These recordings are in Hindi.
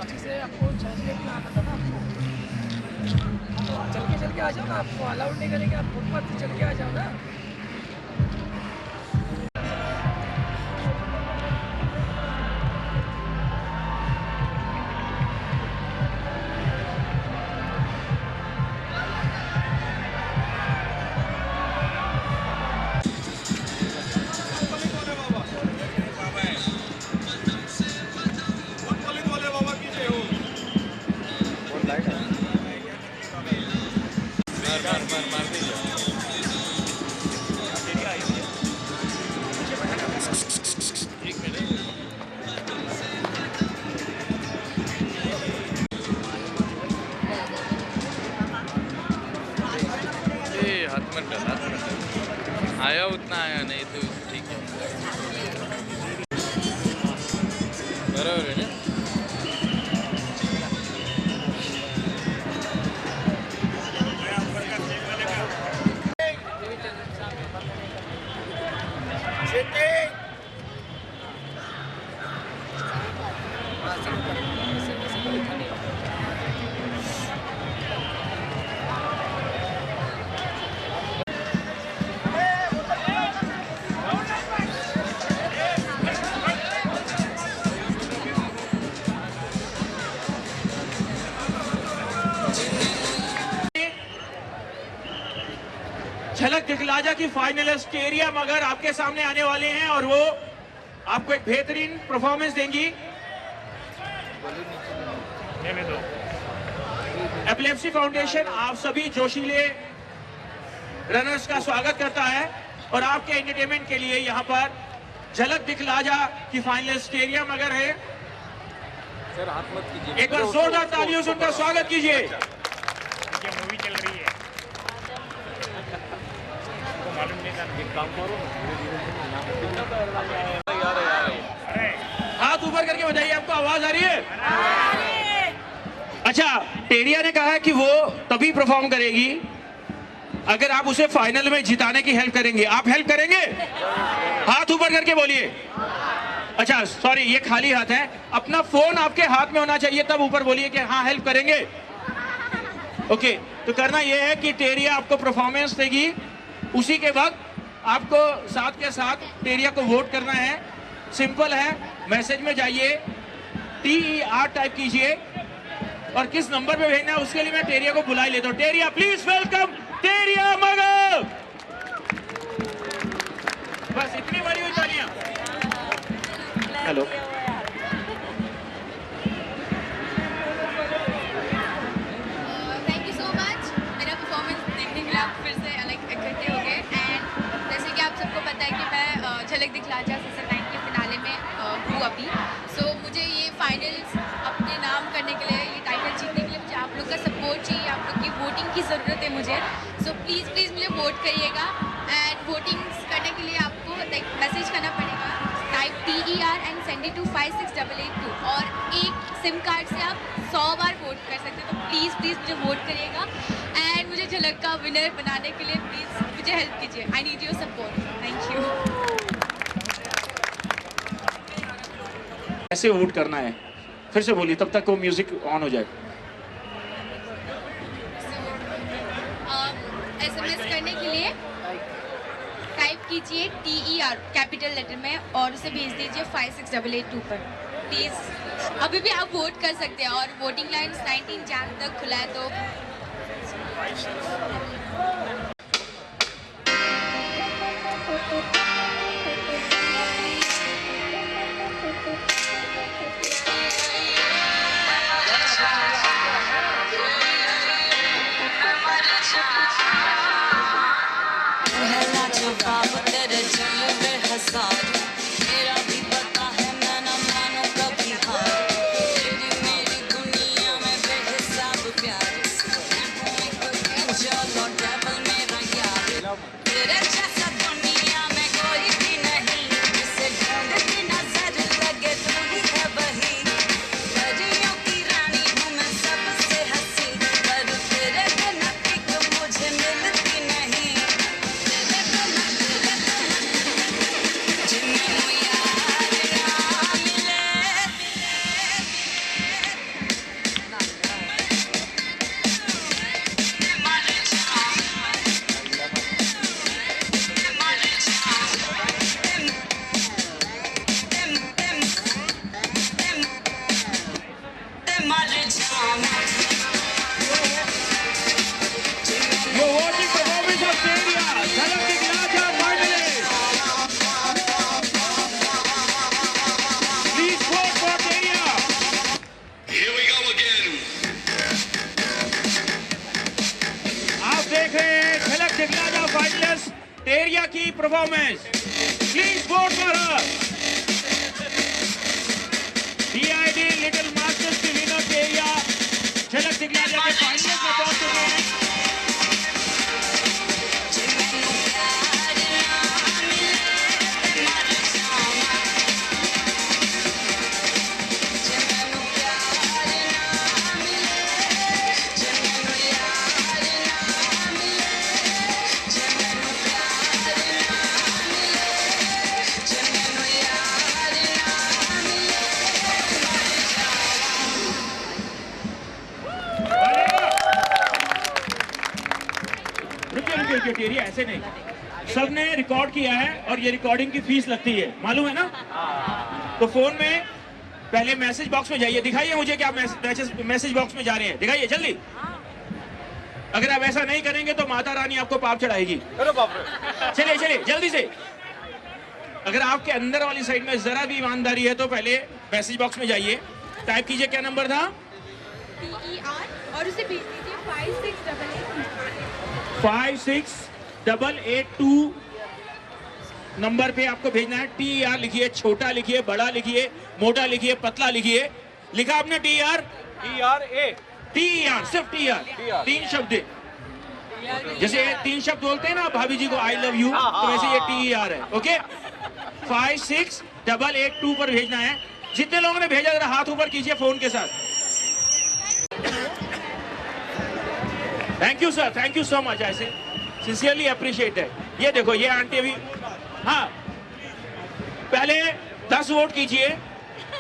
कराची से आपको चल के आना था ना आपको, तो चल के आ जाओ ना, आपको अलाउड नहीं करेंगे, आप फुटपाथ से चल के आ जाओ ना। हाथ में आया उतना आया नहीं तो ठीक है, बराबर है ना। झलक दिखलाजा की फाइनलिस्ट टेरिया मगर आपके सामने आने वाले हैं और वो आपको एक बेहतरीन परफॉर्मेंस देंगी। एपिलेप्सी फाउंडेशन आप सभी जोशीले रनर्स का स्वागत करता है और आपके एंटरटेनमेंट के लिए यहाँ पर झलक दिखलाजा की फाइनलिस्ट टेरिया मगर है। सर हाथ मत कीजिए, एक बार जोरदार तालियों से उनका स्वागत कीजिए। मूवी चल रही है, मालूम नहीं था। एक काम करो, हाथ ऊपर करके बताइए, आपको आवाज आ रही है? अच्छा, टेरिया ने कहा है कि वो तभी परफॉर्म करेगी अगर आप उसे फाइनल में जिताने की हेल्प करेंगे। आप हेल्प करेंगे? हाथ ऊपर करके बोलिए। अच्छा सॉरी, ये खाली हाथ है, अपना फोन आपके हाथ में होना चाहिए, तब ऊपर बोलिए कि हाँ हेल्प करेंगे। ओके, तो करना यह है कि टेरिया आपको परफॉर्मेंस देगी, उसी के वक्त आपको साथ के साथ टेरिया को वोट करना है। सिंपल है, मैसेज में जाइए, TER टाइप कीजिए और किस नंबर पे भेजना है उसके लिए मैं टेरिया को बुला लेता हूँ। टेरिया प्लीज वेलकम टेरिया मगर। बस इतनी बड़ी हुई तालियां। Hello, thank you so much मेरा परफॉर्मेंस देखने के लिए आप फिर से अलग इकट्ठे हो गए। एंड जैसे कि आप सबको पता है कि मैं झलक दिखलाजा सीजन 9 के फिनाले में हूँ अभी। सो मुझे ये फाइनल्स अपने नाम करने के लिए, ये टाइटल जीतने के लिए मुझे आप लोग का सपोर्ट चाहिए, आप लोग की वोटिंग की ज़रूरत है मुझे। सो प्लीज़ मुझे वोट करिएगा। एंड वोटिंग करने के लिए आपको मैसेज करना पड़ेगा, type TER and send it to 56882 और एक सिम कार्ड से आप 100 बार वोट कर सकते हैं। तो प्लीज़ मुझे वोट करिएगा एंड मुझे झलक का विनर बनाने के लिए प्लीज़ मुझे हेल्प कीजिए। I need your support. Thank you. कैसे वोट करना है फिर से बोलिए, तब तक वो म्यूजिक ऑन हो जाए। SMS करने के लिए टाइप कीजिए TER कैपिटल लेटर में और उसे भेज दीजिए 56882 पर। प्लीज़ अभी भी आप वोट कर सकते हैं और वोटिंग लाइन 19 जैन तक खुला है, तो मेरा भी पता है मैं न मानू कभी हार, तेरी मेरी दुनिया में बेहिसाब प्यार। चलो डबल मेरा यार, तेरे जैसा दुनिया में कोई भी नहीं, जिसे ढूंढती नजर लगे तू ही है वही। परियों की रानी हूँ मैं सबसे हंसी, पर तेरे बिना एक मुझे मिलती नहीं। तेरे बिना मर जावा You're watching performance of Teria. झलक दिखला जा finalist. Please vote for Teria. Here we go again. आप देख रहे हैं झलक दिखला जा फाइनलिस्ट टेरिया की performance. Please vote for her. DID little masters की विनर टेरिया झलक दिखला जा के फाइनलिस्ट में पहुंच चुके हैं. रुकिए टेरिया, ऐसे नहीं. सबने रिकॉर्ड किया है और ये रिकॉर्डिंग की फीस लगती है, मालूम है ना? तो फोन में पहले मैसेज बॉक्स में जाइए. दिखाइए मुझे कि आप मैसेज बॉक्स में जा रहे हैं. दिखाइए जल्दी. अगर आप ऐसा नहीं करेंगे तो माता रानी आपको पाप चढ़ाएगी. चलिए चलिए जल्दी से. अगर आपके अंदर वाली साइड में जरा भी ईमानदारी है तो पहले मैसेज बॉक्स में जाइए. टाइप कीजिए क्या नंबर था. TER और उसे भेज दीजिए 56882 नंबर पे आपको भेजना है. TER लिखिए, छोटा लिखिए, बड़ा लिखिए, मोटा लिखिए, पतला लिखिए. लिखा आपने TER? TER, सिर्फ TER. 3 शब्द. जैसे 3 शब्द बोलते हैं ना भाभी जी को आई लव यू, तो वैसे ये TER है. ओके, 56882 पर भेजना है. जितने लोगों ने भेजा जरा हाथ ऊपर कीजिए फोन के साथ. Thank you sir, thank you so much. ऐसे सिंसियरली अप्रिशिएट है. ये देखो ये आंटी अभी, हाँ पहले 10 वोट कीजिए,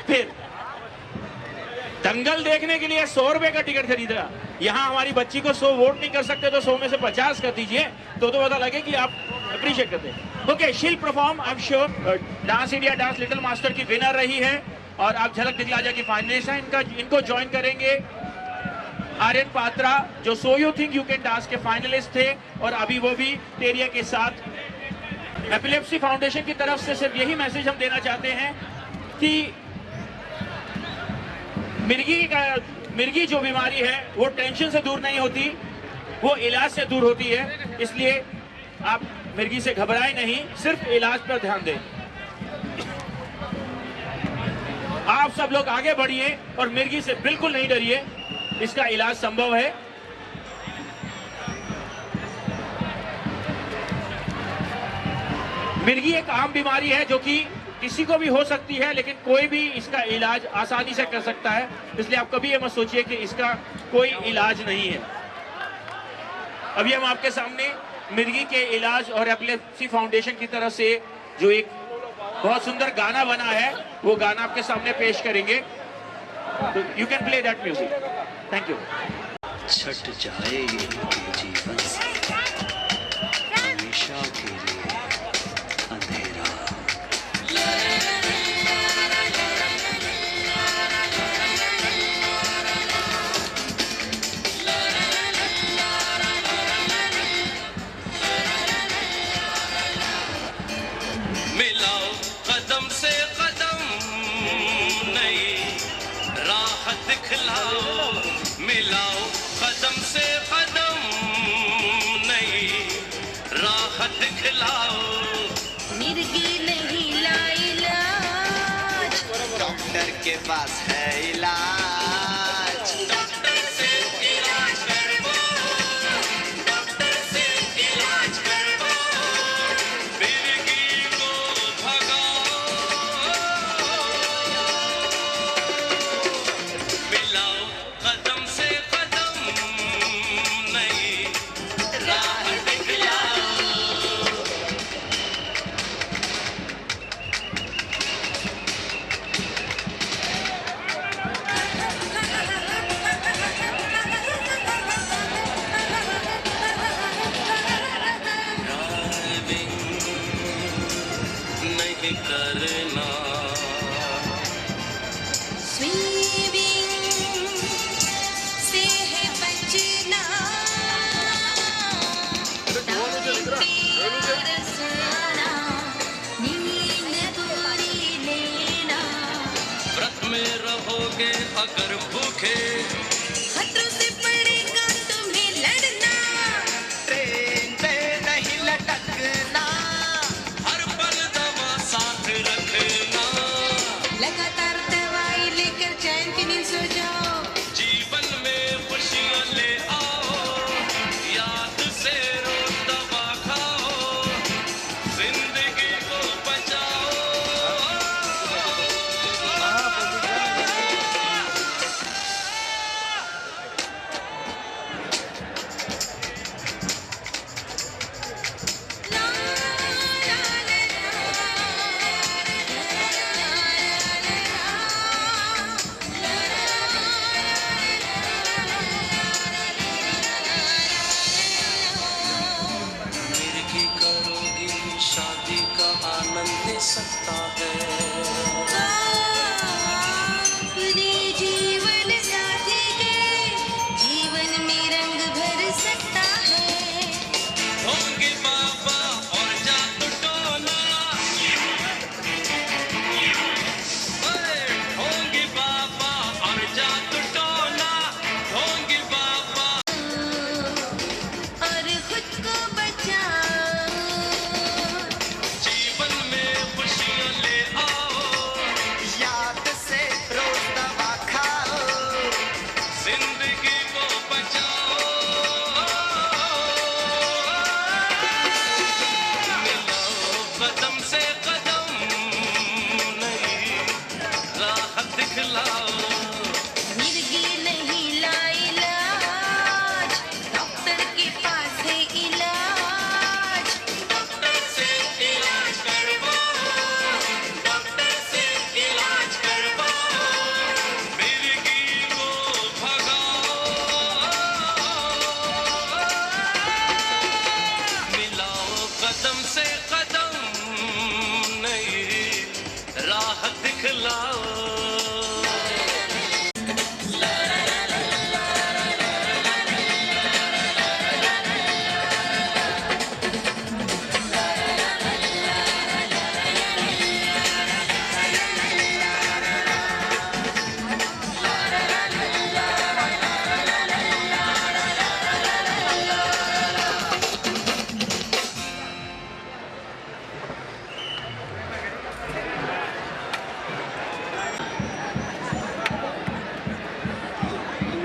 फिर दंगल देखने के लिए 100 रुपए का टिकट खरीदा. यहाँ हमारी बच्ची को 100 वोट नहीं कर सकते तो 100 में से 50 कर दीजिए, तो पता लगे कि आप अप्रिशिएट करते हैं. ओके, शील perform. I am sure dance India dance little master की विनर रही है और आप झलक दिखला जा की फाइनलिस्ट है. इनको ज्वाइन करेंगे आर्यन पात्रा जो so you think you can dance के फाइनलिस्ट थे और अभी वो भी टेरिया के साथ. एपिलेप्सी फाउंडेशन की तरफ से सिर्फ यही मैसेज हम देना चाहते हैं कि मिर्गी जो बीमारी है वो टेंशन से दूर नहीं होती, वो इलाज से दूर होती है. इसलिए आप मिर्गी से घबराएं नहीं, सिर्फ इलाज पर ध्यान दें. आप सब लोग आगे बढ़िए और मिर्गी से बिल्कुल नहीं डरिए, इसका इलाज संभव है. मिर्गी एक आम बीमारी है जो कि किसी को भी हो सकती है, लेकिन कोई भी इसका इलाज आसानी से कर सकता है. इसलिए आप कभी ये मत सोचिए कि इसका कोई इलाज नहीं है. अभी हम आपके सामने मिर्गी के इलाज और एपिलेप्सी फाउंडेशन की तरफ से जो एक बहुत सुंदर गाना बना है वो गाना आपके सामने पेश करेंगे. You can play that music. Thank you. छट जाएगी इनके जीवन से हमेशा के लिए अंधेरा. मिलाओ कदम से कदम, नई राह दिखलाओ. मिलाओ कदम से कदम, नई राह दिखलाओ. मिर्गी नहीं लाइलाज, डॉक्टर के पास है इलाज. डॉक्टर से इलाज करवाओ, डॉक्टर से इलाज करवाओ. मिर्गी को भगाओ. मिलाओ कदम से कदम, नई राह दिखलाओ.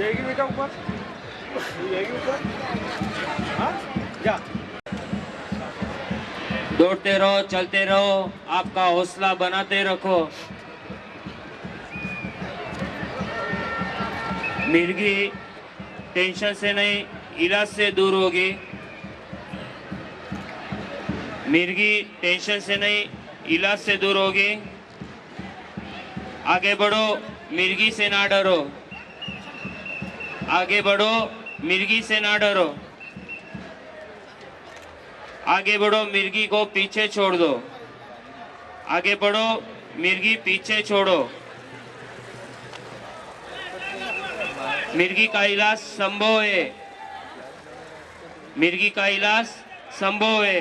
जाएगी बेटा ऊपर, जाएगी ऊपर। हाँ जा। दौड़ते रहो, चलते रहो, आपका हौसला बनाते रखो। मिर्गी टेंशन से नहीं, इलाज से दूर होगी। मिर्गी टेंशन से नहीं, इलाज से दूर होगी। आगे बढ़ो, मिर्गी से ना डरो। आगे बढ़ो, मिर्गी से ना डरो। आगे बढ़ो, मिर्गी को पीछे छोड़ दो। आगे बढ़ो, मिर्गी पीछे छोड़ो। मिर्गी का इलाज संभव है। मिर्गी का इलाज संभव है।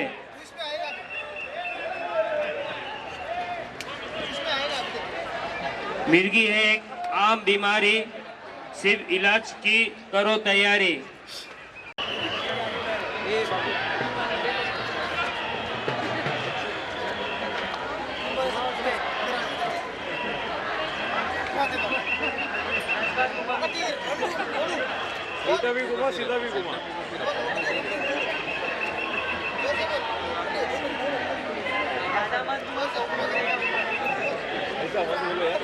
मिर्गी है एक आम बीमारी, सिर्फ इलाज की करो तैयारी। सीधा भी घुमा, सीधा भी घुमा। ऐसा मत बोलो यार।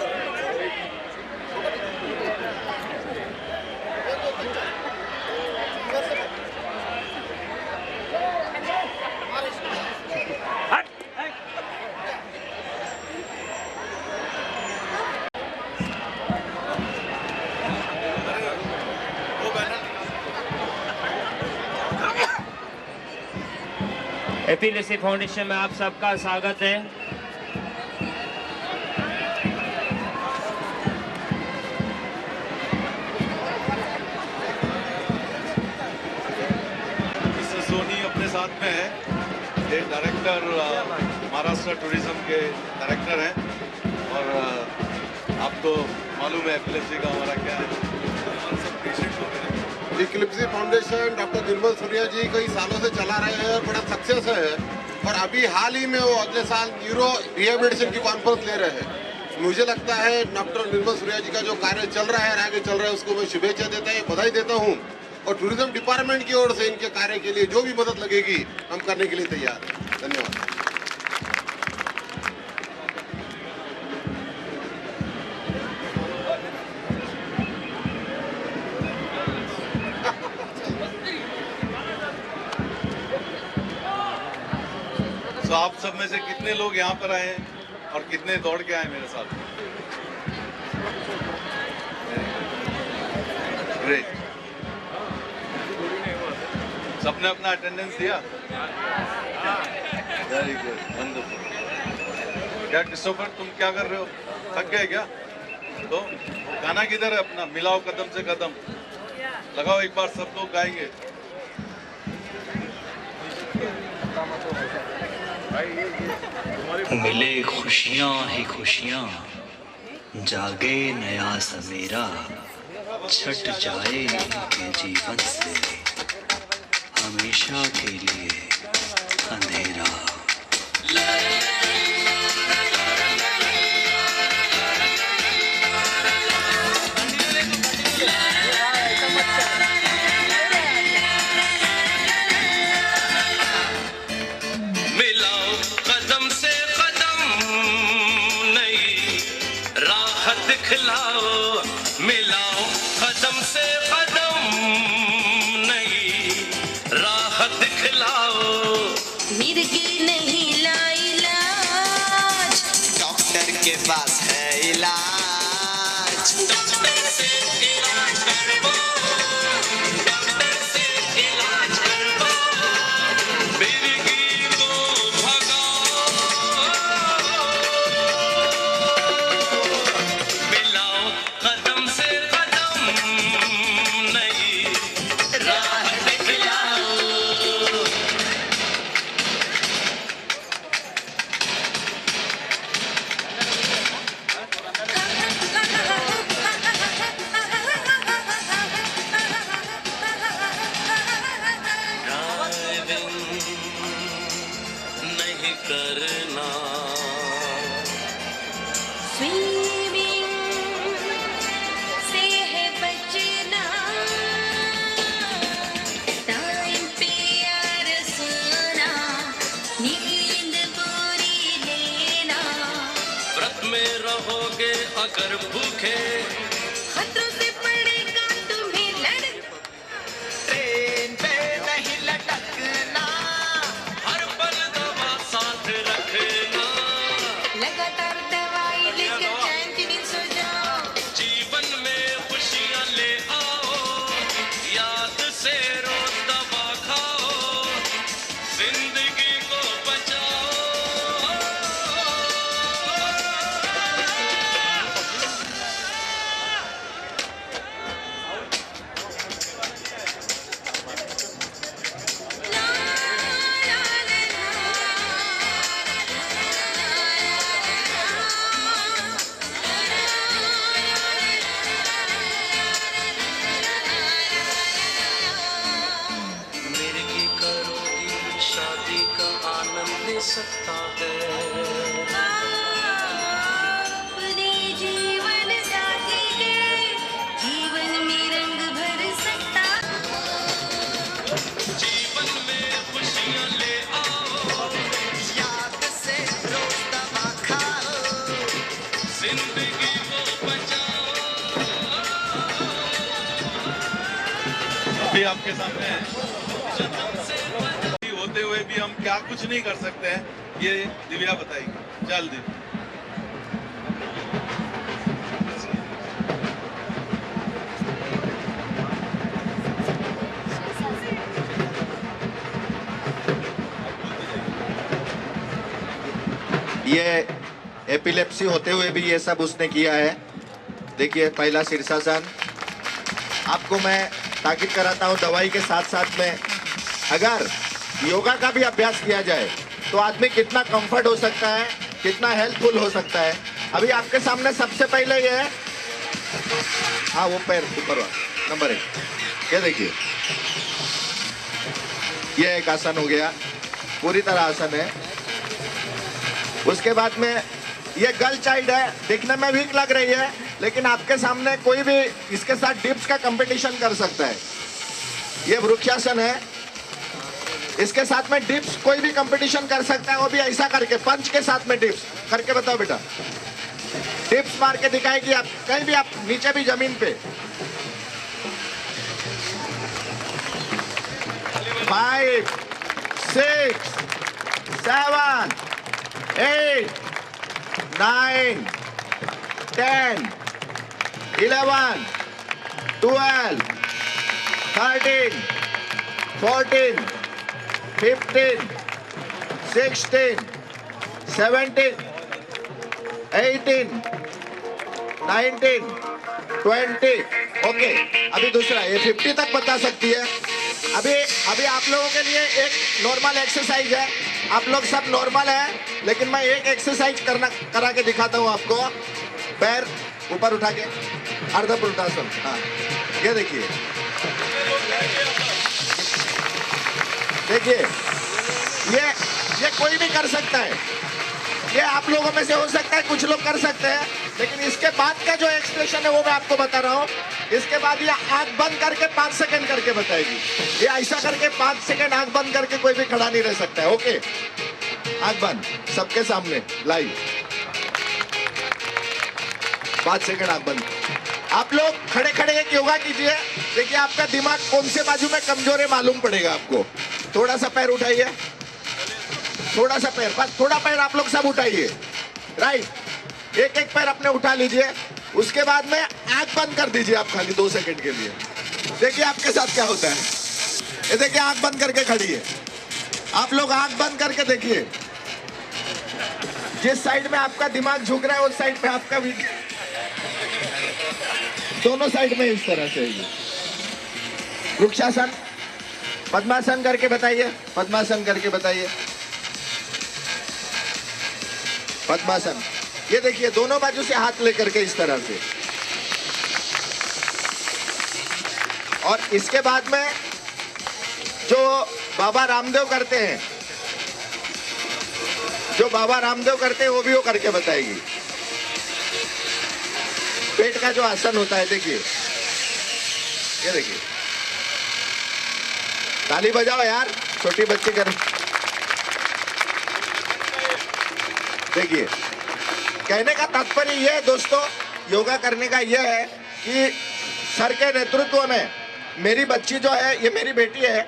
एपिलेसी फाउंडेशन में आप सबका स्वागत है। मिस्टर सोनी अपने साथ में है, ये डायरेक्टर महाराष्ट्र टूरिज्म के डायरेक्टर हैं। और आपको मालूम है एपिलेप्सी का हमारा क्या है, हमारे सब पेशेंट हो गए। इक्लिप्सी फाउंडेशन डॉक्टर निर्मल सूर्या जी कई सालों से चला रहे हैं और बड़ा सक्सेस है। और अभी हाल ही में वो अगले साल न्यूरो रिहेबिलिटेशन की कॉन्फ्रेंस ले रहे हैं। मुझे लगता है डॉक्टर निर्मल सूर्या जी का जो कार्य चल रहा है, आगे चल रहा है, उसको मैं शुभेच्छा देता हूँ, बधाई देता हूँ। और टूरिज्म डिपार्टमेंट की ओर से इनके कार्य के लिए जो भी मदद लगेगी हम करने के लिए तैयार हैं। धन्यवाद। तो आप सब में से कितने लोग यहाँ पर आए हैं और कितने दौड़ के आए मेरे साथ? ग्रेट। सबने अपना अटेंडेंस दिया? Very good, wonderful. क्या क्रिस्टोफर, तुम क्या कर रहे हो? थक गए क्या? तो गाना किधर है अपना? मिलाओ कदम से कदम, लगाओ एक बार, सब लोग गाएंगे। मिले खुशियाँ ही खुशियाँ, जागे नया सवेरा, छट जाए इनके जीवन से हमेशा के लिए अंधेरा। मिलाओ कदम से कदम, नई राह दिखलाओ। मिलाओ कदम से कदम, नई राह दिखलाओ। मिर्गी नहीं लाइलाज, डॉक्टर के पास है इलाज। डॉक्टर से इलाज करवाओ, डॉक्टर से इलाज करवाओ। मिर्गी को भगाओ, मिलाओ कदम से कदम, नई राह दिखलाओ। सोकर भूखे खतरों से पड़ेगा तुम्हें लड़ ट्रेन पे नहीं लटकना हर पल दवा साथ रखना लगातार दवाई लेकर चैन की नींद सो जाओ जीवन में खुशियां ले आओ याद से रोज दवा खाओ जिंदगी को बचाओ मेरे की करोगी शादी का आनंद ले सकता है अपने जीवन साथी के जीवन में रंग भर सकता जीवन में खुशियां ले आओ याद से रोज दवा खाओ जिंदगी को बचाओ अभी आपके सामने है होते हुए भी हम क्या कुछ नहीं कर सकते हैं ये दिव्या बताएगी। चल दिव्या। ये एपिलेप्सी होते हुए भी ये सब उसने किया है। देखिए पहला शीर्षासन। आपको मैं ताकीद कराता हूँ दवाई के साथ साथ में अगर योगा का भी अभ्यास किया जाए तो आदमी कितना कंफर्ट हो सकता है, कितना हेल्पफुल हो सकता है। अभी आपके सामने सबसे पहले ये है, हाँ वो पैर ऊपर नंबर 1 ये देखिए ये एक आसन हो गया, पूरी तरह आसन है। उसके बाद में ये गर्ल चाइल्ड है, दिखने में वीक लग रही है लेकिन आपके सामने कोई भी इसके साथ डिप्स का कंपटीशन कर सकता है। ये वृक्षासन है, इसके साथ में डिप्स कोई भी कंपटीशन कर सकता है, वो भी ऐसा करके पंच के साथ में डिप्स करके बताओ बेटा। डिप्स मार के दिखाएगी आप कहीं भी, आप नीचे भी जमीन पे। 5 6 7 8 9 10 11 12 13 14 15 16 17 18 19 20 ओके। अभी दूसरा ये 50 तक बता सकती है। अभी आप लोगों के लिए एक नॉर्मल एक्सरसाइज है, आप लोग सब नॉर्मल है लेकिन मैं एक एक्सरसाइज करा के दिखाता हूँ आपको। पैर ऊपर उठा के अर्ध पुरुषासन। हाँ ये देखिए देखिए ये कोई भी कर सकता है, ये आप लोगों में से हो सकता है कुछ लोग कर सकते हैं लेकिन इसके बाद का जो एक्सप्रेशन है वो मैं आपको बता रहा हूँ। इसके बाद ये आंख बंद करके 5 सेकंड करके बताएगी। ये ऐसा करके 5 सेकंड आंख बंद करके कोई भी खड़ा नहीं रह सकता है। ओके आंख बंद सबके सामने लाइव 5 सेकंड आंख बंद। आप लोग खड़े खड़े एक योगा कीजिए, देखिए आपका दिमाग कौन से बाजू में कमजोर है मालूम पड़ेगा आपको। थोड़ा सा पैर उठाइए, थोड़ा सा पैर, बस थोड़ा पैर आप लोग सब उठाइए। राइट एक एक पैर अपने उठा लीजिए। उसके बाद में आंख बंद कर दीजिए आप खाली 2 सेकंड के लिए। देखिए आपके साथ क्या होता है। ये देखिए आंख बंद करके खड़ी है। आप लोग आंख बंद करके देखिए, जिस साइड में आपका दिमाग झुक रहा है उस साइड में आपका भी, दोनों साइड में इस तरह से। वृक्षासन, पद्मासन करके बताइए, पद्मासन करके बताइए, पद्मासन। ये देखिए दोनों बाजू से हाथ लेकर के इस तरह से। और इसके बाद में जो बाबा रामदेव करते हैं, जो बाबा रामदेव करते हैं वो भी वो करके बताएगी। पेट का जो आसन होता है देखिए, ये देखिए, ताली बजाओ यार, छोटी बच्चे कर। देखिए कहने का तात्पर्य ये है दोस्तों योगा करने का यह है कि सर के नेतृत्व में मेरी बच्ची जो है, ये मेरी बेटी है,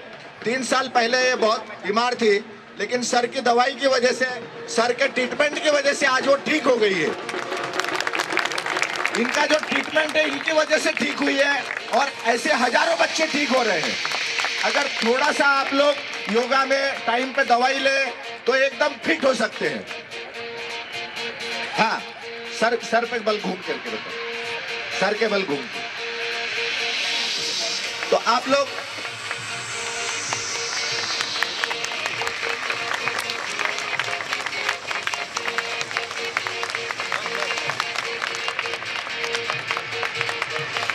3 साल पहले ये बहुत बीमार थी, लेकिन सर की दवाई की वजह से, सर के ट्रीटमेंट की वजह से आज वो ठीक हो गई है। इनका जो ट्रीटमेंट है इनकी वजह से ठीक हुई है और ऐसे हजारों बच्चे ठीक हो रहे हैं। अगर थोड़ा सा आप लोग योगा में टाइम पे दवाई ले तो एकदम फिट हो सकते हैं। हाँ, सर पे बल घूम करके बताओ, सर के बल घूम के। तो आप लोग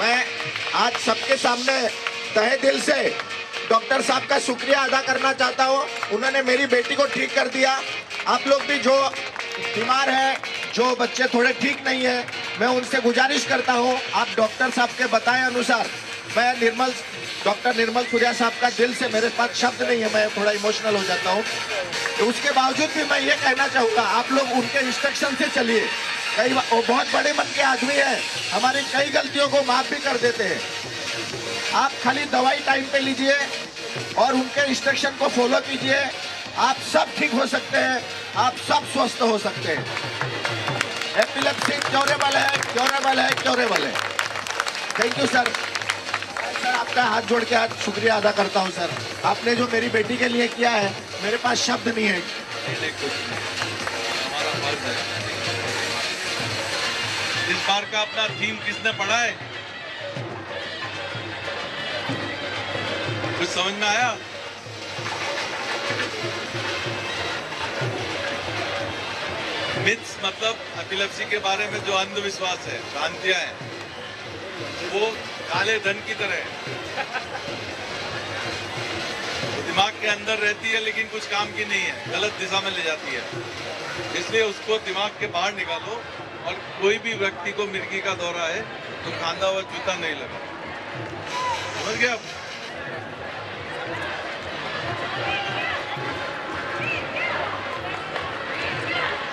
मैं आज सबके सामने तहे दिल से डॉक्टर साहब का शुक्रिया अदा करना चाहता हूं। उन्होंने मेरी बेटी को ठीक कर दिया। आप लोग भी जो बीमार हैं, जो बच्चे थोड़े ठीक नहीं है, मैं उनसे गुजारिश करता हूं, आप डॉक्टर साहब के बताए अनुसार, मैं डॉक्टर निर्मल सूर्या साहब का दिल से, मेरे पास शब्द नहीं है, मैं थोड़ा इमोशनल हो जाता हूं। तो उसके बावजूद भी मैं ये कहना चाहूँगा, आप लोग उनके इंस्ट्रक्शन से चलिए। कई वो बहुत बड़े मन के आदमी हैं, हमारी कई गलतियों को माफ भी कर देते हैं। आप खाली दवाई टाइम पे लीजिए और उनके इंस्ट्रक्शन को फॉलो कीजिए, आप सब ठीक हो सकते हैं, आप सब स्वस्थ हो सकते हैं। एपिलेप्सी क्योरेबल है, क्योरेबल है, क्योरेबल है। Thank you sir. सर आपका हाथ जोड़ के आज शुक्रिया अदा करता हूं सर। आपने जो मेरी बेटी के लिए किया है, मेरे पास शब्द नहीं है। हमारा फर्ज है। इस बार का अपना थीम किसने पढ़ा है? कुछ समझ में आया? मिथ्स मतलब एपिलेप्सी के बारे में जो अंधविश्वास है, भ्रांतियां हैं, वो काले धन की तरह है। वो दिमाग के अंदर रहती है लेकिन कुछ काम की नहीं है, गलत दिशा में ले जाती है। इसलिए उसको दिमाग के बाहर निकालो। और कोई भी व्यक्ति को मिर्गी का दौरा है तो खांदा हुआ जूता नहीं लगा। समझ गए आप?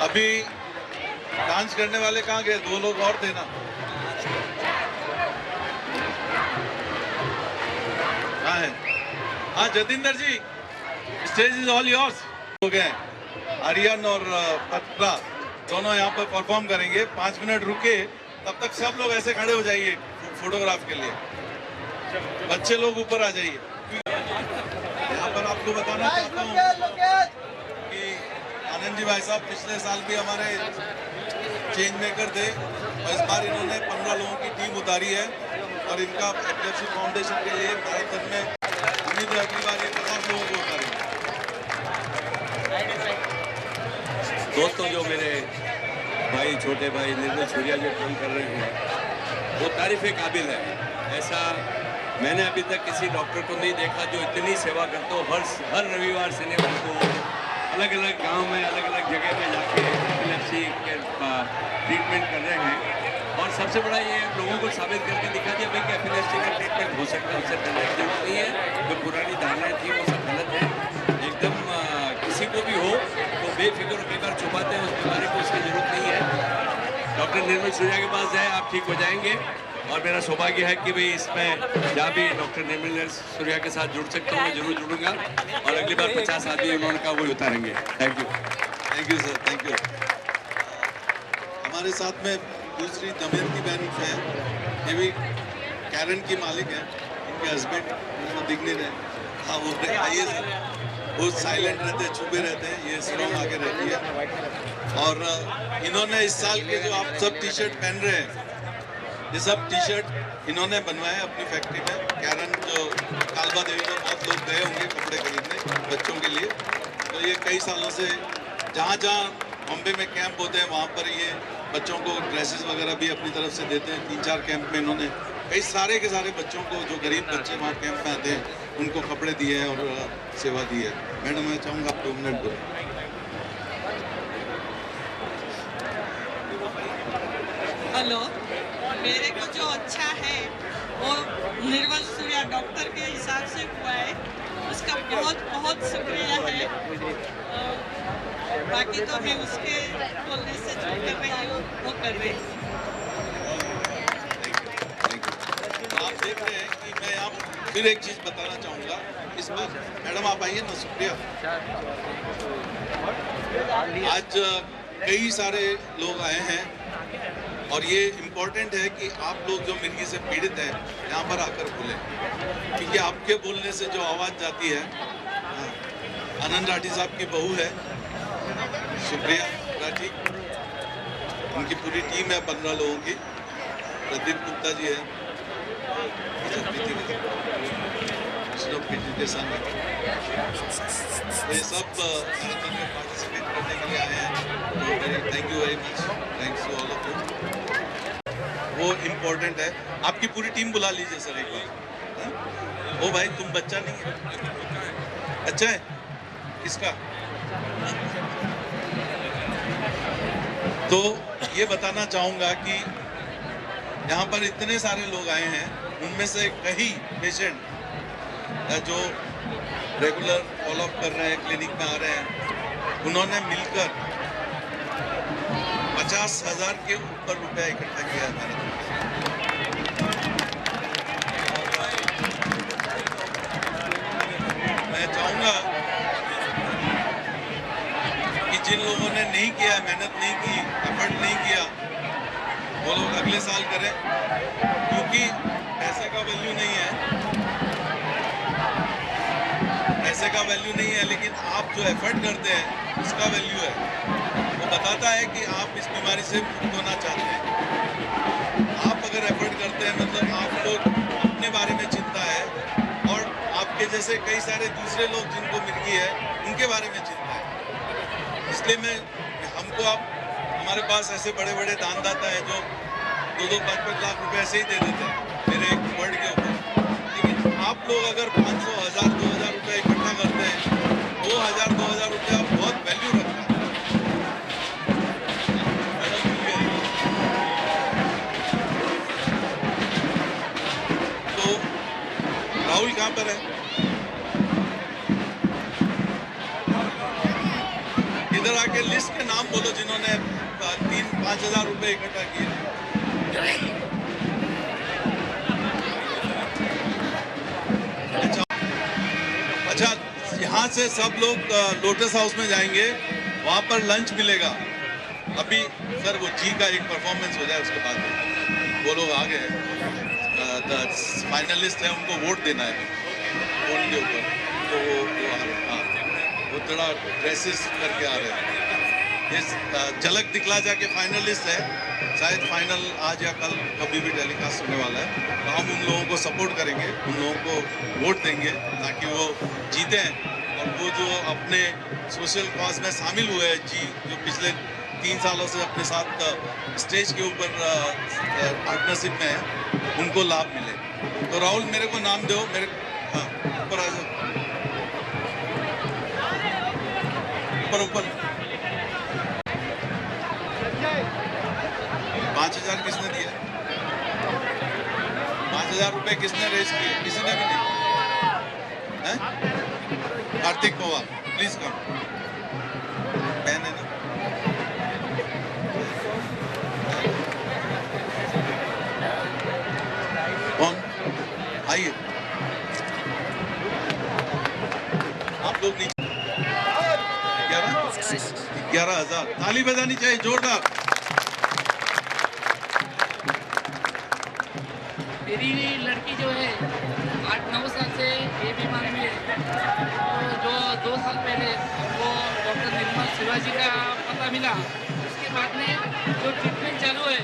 अभी डांस करने वाले कहाँ गए? 2 लोग और थे ना? कहाँ है? हाँ जतिंदर जी, स्टेज इज ऑल योर्स। हो गए आर्यन और पत्रा दोनों यहाँ पर परफॉर्म करेंगे। 5 मिनट रुके, तब तक सब लोग ऐसे खड़े हो जाइए फोटोग्राफ के लिए। बच्चे लोग ऊपर आ जाइए। यहाँ पर आपको बताना चाहता हूँ कि आनंद जी भाई साहब पिछले साल भी हमारे चेंज मेकर थे और इस बार इन्होंने 15 लोगों की टीम उतारी है और इनका एपिलेप्सी फाउंडेशन के लिए मैराथन में उम्मीद है अगली बार ये 50 लोगों को उतारेंगे। दोस्तों, जो मेरे भाई, छोटे भाई निर्मल सूर्या जो काम कर रहे हैं, वो तारीफ़ काबिल है। ऐसा मैंने अभी तक किसी डॉक्टर को नहीं देखा जो इतनी सेवा करते हो। हर रविवार शनिवार को अलग अलग गांव में, अलग अलग जगह में जाके एपिलेप्सी के ट्रीटमेंट कर रहे हैं। और सबसे बड़ा ये लोगों को साबित करके दिखा दिया भाई कि एपिलेप्सी का ट्रीटमेंट हो सकता है, उससे डरने की जरूरत नहीं है। जो पुरानी धारणाएं थी वो सब गलत है। एकदम किसी को भी हो तो बेफिक्र होकर छुपाते हैं उस बीमारी को, उसकी जरूरत नहीं है। डॉक्टर निर्मल सूर्या के पास जाए, आप ठीक हो जाएंगे। और मेरा सौभाग्य है कि भाई इसमें जहाँ भी डॉक्टर निर्मल सूर्या के साथ जुड़ सकता हूँ, मैं जरूर जुड़ूंगा। और अगली बार 50 आदमी उन्होंने कहा वही उतारेंगे। Thank you. Thank you sir, thank you. हमारे साथ में दूसरी दमयंती बहन है, ये भी कैरन की मालिक है। इनके हस्बैंड उनको दिख नहीं रहे। हाँ वो आइए सर, वो साइलेंट रहते हैं, छुपे रहते हैं, ये स्ट्रॉन्ग आगे रहती है। और इन्होंने इस साल के जो आप सब टी शर्ट पहन रहे हैं, ये सब टी शर्ट इन्होंने बनवाए अपनी फैक्ट्री में। कैरन जो कालबा देवी में बहुत लोग गए होंगे कपड़े खरीदने बच्चों के लिए, तो ये कई सालों से जहाँ जहाँ बॉम्बे में कैंप होते हैं वहाँ पर ये बच्चों को ड्रेसेस वगैरह भी अपनी तरफ से देते हैं। 3-4 कैंप में इन्होंने कई सारे के सारे बच्चों को, जो गरीब बच्चे वहाँ कैंप में आते हैं, उनको कपड़े दिए हैं और सेवा दी है। मैडम मैं चाहूँगा आप 2 मिनट बोलें। हेलो, मेरे को जो अच्छा है वो निर्मल सूर्या डॉक्टर के हिसाब से हुआ है, उसका बहुत बहुत शुक्रिया है। बाकी तो मैं उसके बोलने से जो कर रही हूँ वो कर रही हूँ। फिर एक चीज बताना चाहूंगा इस बार, मैडम आप आइए ना, शुक्रिया। आज कई सारे लोग आए हैं और ये इम्पोर्टेंट है कि आप लोग जो मिर्गी से पीड़ित हैं यहाँ पर आकर बोलें, क्योंकि आपके बोलने से जो आवाज़ जाती है। आनंद राठी साहब की बहू है, शुक्रिया राठी, उनकी पूरी टीम है 15 लोगों की, प्रदीप गुप्ता जी है, के संग, ये सब मैराथन में पार्टिसिपेट करने के लिए आए हैं। Thank you very much, thanks to all of you. वो इम्पोर्टेंट है। आपकी पूरी टीम बुला लीजिए सर एक बार। ओ भाई तुम बच्चा नहीं है, अच्छा है किसका? तो ये बताना चाहूँगा कि यहाँ पर इतने सारे लोग आए हैं, उनमें से कई पेशेंट जो रेगुलर फॉलोअप कर रहे हैं, क्लिनिक में आ रहे हैं, उन्होंने मिलकर 50,000 के ऊपर रुपया इकट्ठा किया है मैंने। मैं चाहूँगा कि जिन लोगों ने नहीं किया, मेहनत नहीं की, एफर्ट नहीं किया, वो लोग अगले साल करें, क्योंकि पैसे का वैल्यू नहीं है, पैसे का वैल्यू नहीं है, लेकिन आप जो एफर्ट करते हैं उसका वैल्यू है। वो बताता है कि आप इस बीमारी से मुक्त होना चाहते हैं। आप अगर एफर्ट करते हैं मतलब आपको अपने बारे में चिंता है और आपके जैसे कई सारे दूसरे लोग जिनको मिर्गी है उनके बारे में चिंता है। इसलिए हमको आप, हमारे पास ऐसे बड़े बड़े दानदाता हैं जो 2-2, 5-5 लाख रुपए ऐसे ही दे देते हैं मेरे एक वर्ड के ऊपर, लेकिन आप लोग अगर 500, 1000, 2000 रुपये इकट्ठा करते हैं, 2000, 2000 रुपया बहुत वैल्यू रखता है। तो राहुल कहाँ पर है? इधर आके लिस्ट के नाम बोलो जिन्होंने 3-5 हजार रुपए इकट्ठा किए। अच्छा, यहाँ से सब लोग लोटस हाउस में जाएंगे, वहाँ पर लंच मिलेगा। अभी सर वो जी का एक परफॉर्मेंस हो जाए, उसके बाद वो लोग आ गए, फाइनलिस्ट है, उनको वोट देना है फोन के ऊपर, तो वो थोड़ा ड्रेसेस करके आ रहे हैं। ये झलक दिखला जाके फाइनलिस्ट है, शायद फाइनल आज या कल कभी भी टेलीकास्ट होने वाला है, तो हम उन लोगों को सपोर्ट करेंगे, उन लोगों को वोट देंगे ताकि वो जीतें। और वो जो अपने सोशल कॉज में शामिल हुए हैं जी, जो पिछले 3 सालों से अपने साथ स्टेज के ऊपर पार्टनरशिप में है, उनको लाभ मिले। तो राहुल मेरे को नाम दो, मेरे हाँ ऊपर आ जाओ, ऊपर 5,000 किसने दिया? 5,000 रुपए किसने रेज किए? किसी ने भी नहीं है? कार्तिक पवार प्लीज कम, बहन है ना? कौन? आइए आप लोग नीचे। 11,000 ताली बजानी चाहिए जोरदार। मेरी लड़की जो है 8-9 साल से ये बीमारी में है, तो जो 2 साल पहले वो डॉक्टर निर्मल शिवाजी का पता मिला, उसके बाद में जो ट्रीटमेंट चालू है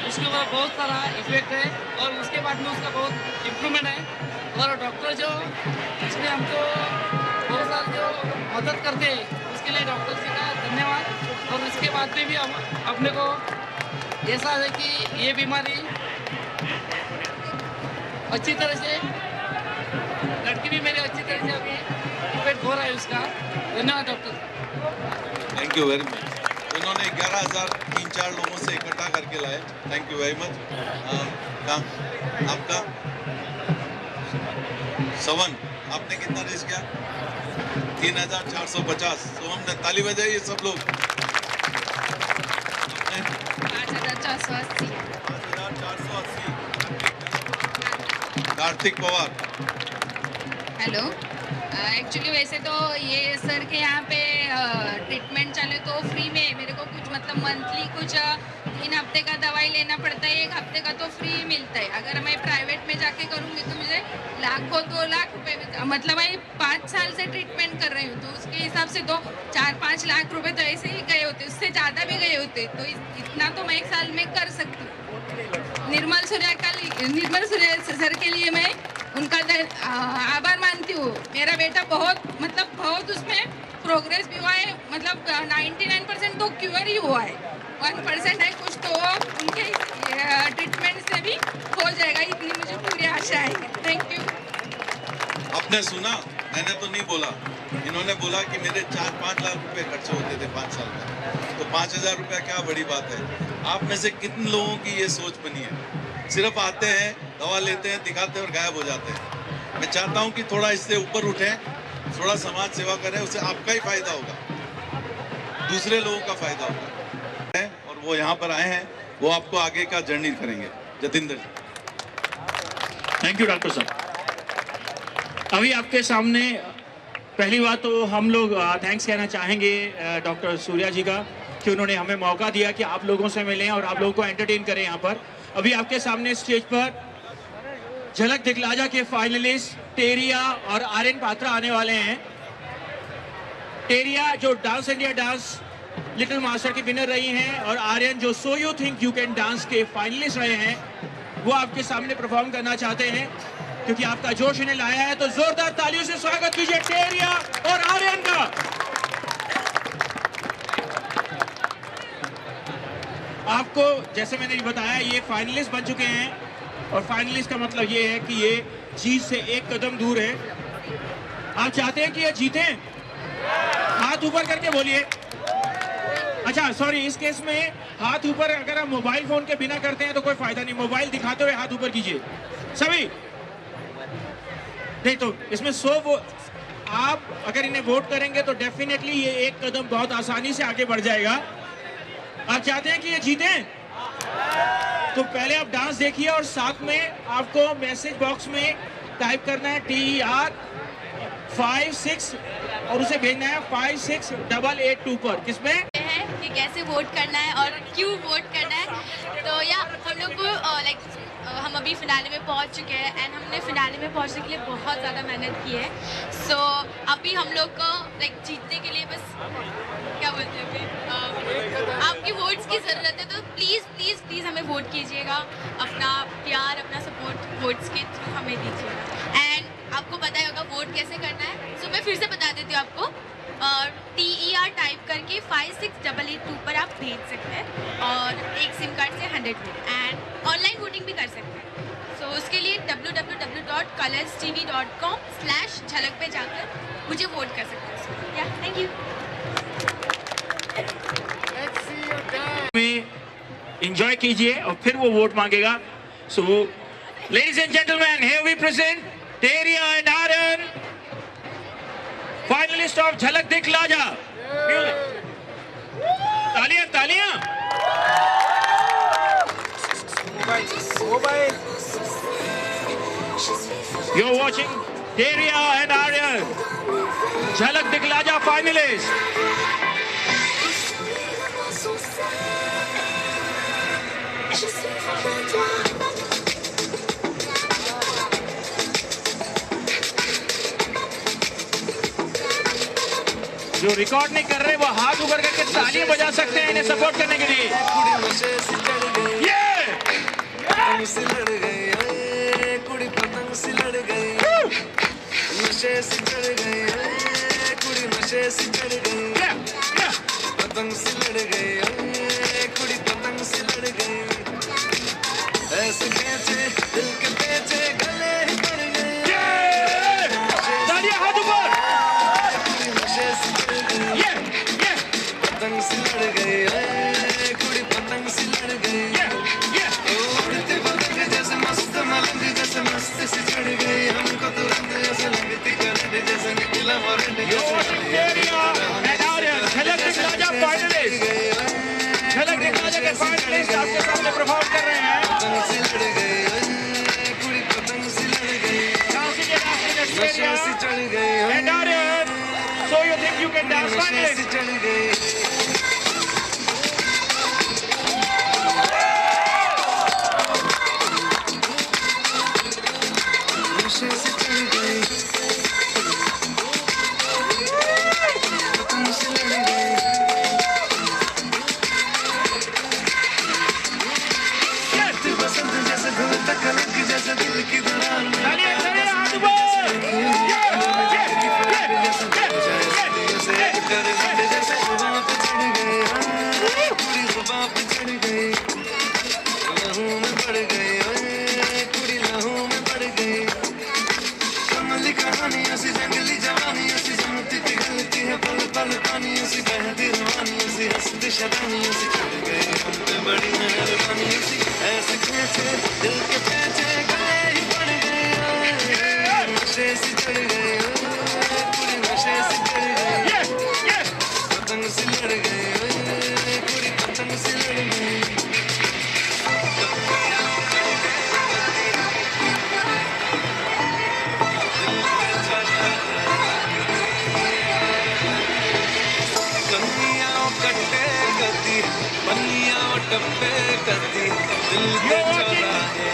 उसके ऊपर बहुत सारा इफेक्ट है और उसके बाद में उसका बहुत इम्प्रूवमेंट है। और डॉक्टर जो इसने हमको 2 साल जो मदद करते हैं उसके लिए डॉक्टर जी का धन्यवाद। और उसके बाद में भी हम अपने को ऐसा है कि ये बीमारी अच्छी तरह से, लड़की भी मेरी अच्छी तरह से अभी इफेक्ट हो रहा है उसका। धन्यवाद doctor. Thank you very much. उन्होंने 11,000 3-4 लोगों से इकट्ठा करके लाए, थैंक यू वेरी मच। आपका सवन, आपने कितना रेस किया? 3,450। तो हमने ताली बजाइए सब लोग। 5,480। कार्तिक कार्तिक पवार। हेलो। एक्चुअली वैसे तो ये सर के यहाँ पे ट्रीटमेंट चले तो फ्री में मेरे को कुछ मतलब मंथली कुछ 3 हफ्ते का दवाई लेना पड़ता है, 1 हफ्ते का तो फ्री मिलता है। अगर मैं प्राइवेट में जाके करूँगी तो मुझे लाखों 2 लाख रुपए मतलब मैं 5 साल से ट्रीटमेंट कर रही हूँ, तो उसके हिसाब से तो 4-5 लाख रुपए तो ऐसे ही गए होते, उससे ज़्यादा भी गए होते। तो इतना तो मैं 1 साल में कर सकती हूँ। निर्मल सूर्या सर के लिए मैं उनका आभार मानती हूँ। मेरा बेटा बहुत उसमें प्रोग्रेस भी हुआ है, मतलब 99% तो क्योर ही हुआ है, 1% है कुछ तो उनके ट्रीटमेंट से भी हो जाएगा, इतनी मुझे पूरी आशा है। Thank you. आपने सुना, मैंने तो नहीं बोला, इन्होंने बोला कि मेरे 4-5 लाख रुपए खर्चे होते थे 5 साल में, तो 5,000 रुपया क्या बड़ी बात है। आप में से कितने लोगों की ये सोच बनी है? सिर्फ आते हैं, दवा लेते हैं, दिखाते हैं और गायब हो जाते हैं। मैं चाहता हूं कि थोड़ा इससे ऊपर उठें, थोड़ा समाज सेवा करें, उससे आपका ही फायदा होगा, दूसरे लोगों का फायदा होगा। और वो यहाँ पर आए हैं, वो आपको आगे का जर्नी करेंगे। जतिंदर जी। थैंक यू डॉक्टर साहब। अभी आपके सामने पहली बात तो हम लोग थैंक्स कहना चाहेंगे डॉक्टर सूर्या जी का कि उन्होंने हमें मौका दिया कि आप लोगों से मिलें और आप लोगों को एंटरटेन करें यहाँ पर। अभी आपके सामने स्टेज पर झलक दिखलाजा के फाइनलिस्ट टेरिया और आर्यन पात्रा आने वाले हैं। टेरिया जो dance India dance little master की विनर रही हैं और आर्यन जो so you think you can dance के फाइनलिस्ट रहे हैं, वो आपके सामने परफॉर्म करना चाहते हैं क्योंकि आपका जोश इन्हें लाया है। तो जोरदार तालियों से स्वागत कीजिए टेरिया और आर्यन का। आपको जैसे मैंने बताया ये फाइनलिस्ट बन चुके हैं और फाइनलिस्ट का मतलब ये है कि ये जीत से 1 कदम दूर है। आप चाहते हैं कि ये जीतें? हाथ ऊपर करके बोलिए। अच्छा सॉरी, इस केस में हाथ ऊपर अगर आप मोबाइल फोन के बिना करते हैं तो कोई फायदा नहीं, मोबाइल दिखाते हुए हाथ ऊपर कीजिए सभी। नहीं तो इसमें 100 आप अगर इन्हें वोट करेंगे तो डेफिनेटली ये 1 कदम बहुत आसानी से आगे बढ़ जाएगा। आप चाहते हैं कि ये जीतें? तो पहले आप डांस देखिए और साथ में आपको मैसेज बॉक्स में टाइप करना है TER 56 और उसे भेजना है 56882 पर। किसमें है कि कैसे वोट करना है और क्यों वोट करना है। तो या हम लोग को हम अभी फिनाले में पहुंच चुके हैं एंड हमने फिनाले में पहुंचने के लिए बहुत ज़्यादा मेहनत की है। सो अभी हम लोग को जीतने के लिए बस क्या बोलते हैं अभी आपकी वोट्स की ज़रूरत है। तो प्लीज़ प्लीज़ प्लीज़ हमें वोट कीजिएगा, अपना प्यार अपना सपोर्ट वोट्स के थ्रू हमें दीजिएगा। एंड आपको पता ही होगा वोट कैसे करना है। सो मैं फिर से बता देती हूँ आपको। TER टाइप करके 56882 पर आप भेज सकते हैं और एक सिम कार्ड से 100 मिनट एंड ऑनलाइन वोटिंग भी कर सकते हैं। सो उसके लिए www.colorstv.com/झलक पे जाकर मुझे वोट कर सकते हैं। या थैंक यू। एंजॉय कीजिए और फिर वो वोट मांगेगा। So ladies and gentleman, here we present Teriya and Aryan, finalist of Jhalak Dikhlaja. तालियां तालियां। You're watching Teriya and Aryan, झलक दिखलाजा finalist. जो रिकॉर्ड नहीं कर रहे वो हाथ ऊपर करके तालियां बजा सकते हैं इन्हें सपोर्ट करने के लिए। कुड़ी पतंग सी लड़ गई, नशे से चढ़ गई, कुड़ी नशे से चढ़ गई, पतंग सी लड़ गई, कुड़ी पतंग सी लड़ गई, ऐसे खींचे दिल के पेचे गले ही पड़ गए। तालियां हाथ ऊपर। कुड़ी नशे से चढ़ गई, पतंग सी लड़ गई, कुड़ी पतंग सी लड़ गई, उड़ती पतंग जैसे मस्त मलंग जैसे मस्त सी चढ़ गई, हमको तुरंत ऐसे लगती करंट जैसे निकला वारंट झलक दिखलाजा फाइनलिस्ट, झलक दिखलाजा के फाइनलिस्ट आपके सामने परफॉर्म कर रहे हैं। पतंग सी लड़ गई, कुड़ी पतंग सी लड़ गई, डांस नशे चढ़ गए नशे से चढ़ गए पतंग से लड़ गए बसंत जैसे धुल तक अलग जैसे दिल की दरार में जैसे जुबान पे चढ़ गए पूरी जुबान पे चढ़ गए लहू में बढ़ गए पूरी लहू में बढ़ गए कमली कहानियों से जंगली जवानियों से जमती पिघलती है पल पल पानियों से बहती रवानियों से हंसती शरानियों से चढ़ गए हम पे बड़ी मेहरबानियों से ऐसे खींचे दिल के पेचे गले ही पड़ गए नशे से चढ़ गए पूरी नशे से चढ़ गए पतंग से लड़ गए पूरी पतंग से लड़ गए कन्नियाँ कट्टे करती बनियाँ टप्पे करती दिल के चौराहे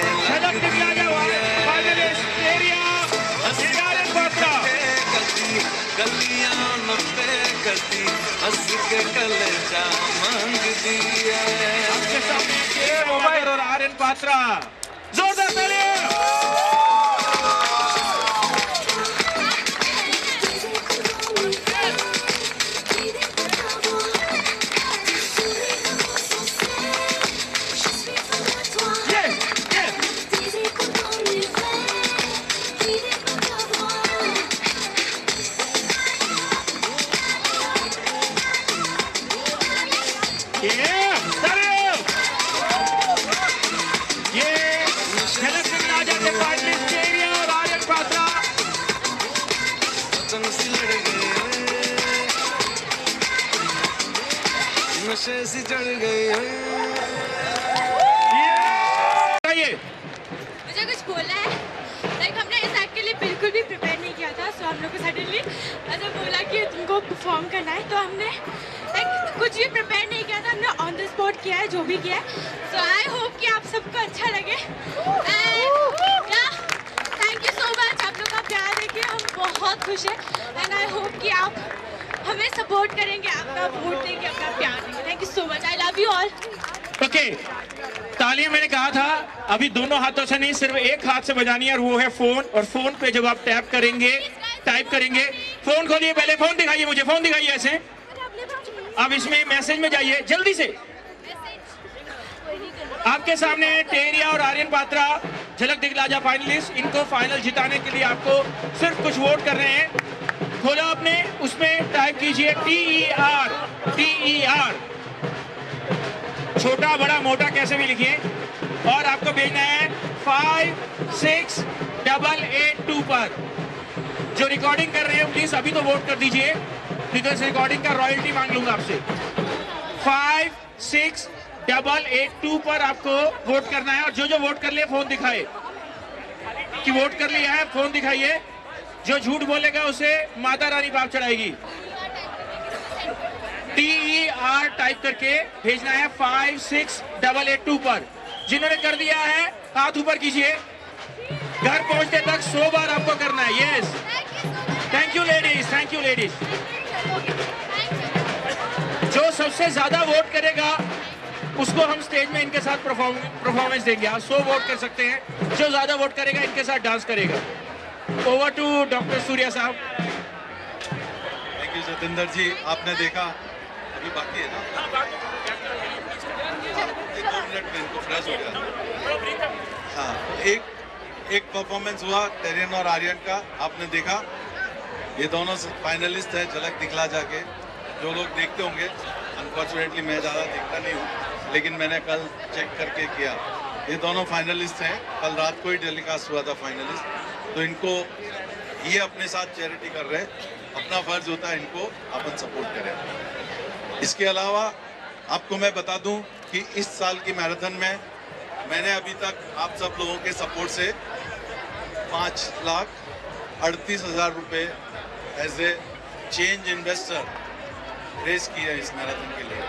गलियाँ नब्बे करती हंस के कलेजा मांग दिया आपके सामने मोबाइल और आर्यन पात्रा जोरदार तालियां नशे से चढ़ गए मुझे कुछ बोलना है लाइक हमने इस एक्ट के लिए बिल्कुल भी प्रिपेयर नहीं किया था सो हम लोग को सडनली ऐसा बोला कि तुमको परफॉर्म करना है तो हमने लाइक कुछ भी प्रिपेयर नहीं किया था हमने ऑन द स्पॉट किया है जो भी किया है सो आई होप कि आप सबको अच्छा लगे and thank you so much आप लोग का प्यार देके हम बहुत खुश हैं एंड आई होप कि आप हमें सपोर्ट करेंगे आपका वोट देंगे अपना प्यार देंगे thank you so much I love you all okay तालियां मैंने कहा था अभी दोनों हाथों से नहीं सिर्फ एक हाथ से बजानी है और वो है फोन और फोन पे जब आप टैप करेंगे टाइप करेंगे फोन खोलिए पहले फोन दिखाइए मुझे फोन दिखाइए ऐसे अब इसमें मैसेज में जाइए जल्दी से आपके सामने टेरिया और आर्यन पात्रा झलक दिखलाजा फाइनलिस्ट इनको फाइनल जिताने के लिए आपको सिर्फ कुछ वोट कर रहे हैं खोलो अपने उसमें टाइप कीजिए TER छोटा बड़ा मोटा कैसे भी लिखिए और आपको भेजना है 56882 पर जो रिकॉर्डिंग कर रहे हैं प्लीज अभी तो वोट कर दीजिए बिकॉज रिकॉर्डिंग का रॉयल्टी मांग लूंगा आपसे 56882 पर आपको वोट करना है और जो जो वोट कर लिए फोन दिखाए कि वोट कर लिया है फोन दिखाइए जो झूठ बोलेगा उसे माता रानी पाप चढ़ाएगी TER टाइप करके भेजना है 56882 पर जिन्होंने कर दिया है हाथ ऊपर कीजिए घर पहुंचने तक 100 बार आपको करना है यस थैंक यू लेडीज जो सबसे ज्यादा वोट करेगा उसको हम स्टेज में इनके साथ परफॉर्मेंस देंगे आप 100 वोट कर सकते हैं जो ज्यादा वोट करेगा इनके साथ डांस करेगा ओवर टू डॉक्टर सूर्या साहब थैंक यू सतेंद्र जी आपने देखा अभी बाकी है ना 2 मिनट में इनको फ्रेश हो गया हाँ एक परफॉर्मेंस हुआ टेरियन और आर्यन का आपने देखा ये दोनों फाइनलिस्ट हैं झलक दिखला जाके जो लोग देखते होंगे अनफॉर्चुनेटली मैं ज़्यादा देखता नहीं हूँ लेकिन मैंने कल चेक करके किया ये दोनों फाइनलिस्ट हैं कल रात को ही टेलीकास्ट हुआ था फाइनलिस्ट तो इनको ये अपने साथ चैरिटी कर रहे हैं अपना फर्ज होता है इनको अपन सपोर्ट करें इसके अलावा आपको मैं बता दूं कि इस साल की मैराथन में मैंने अभी तक आप सब लोगों के सपोर्ट से 5,38,000 रुपये as a change investor raise किया इस मैराथन के लिए।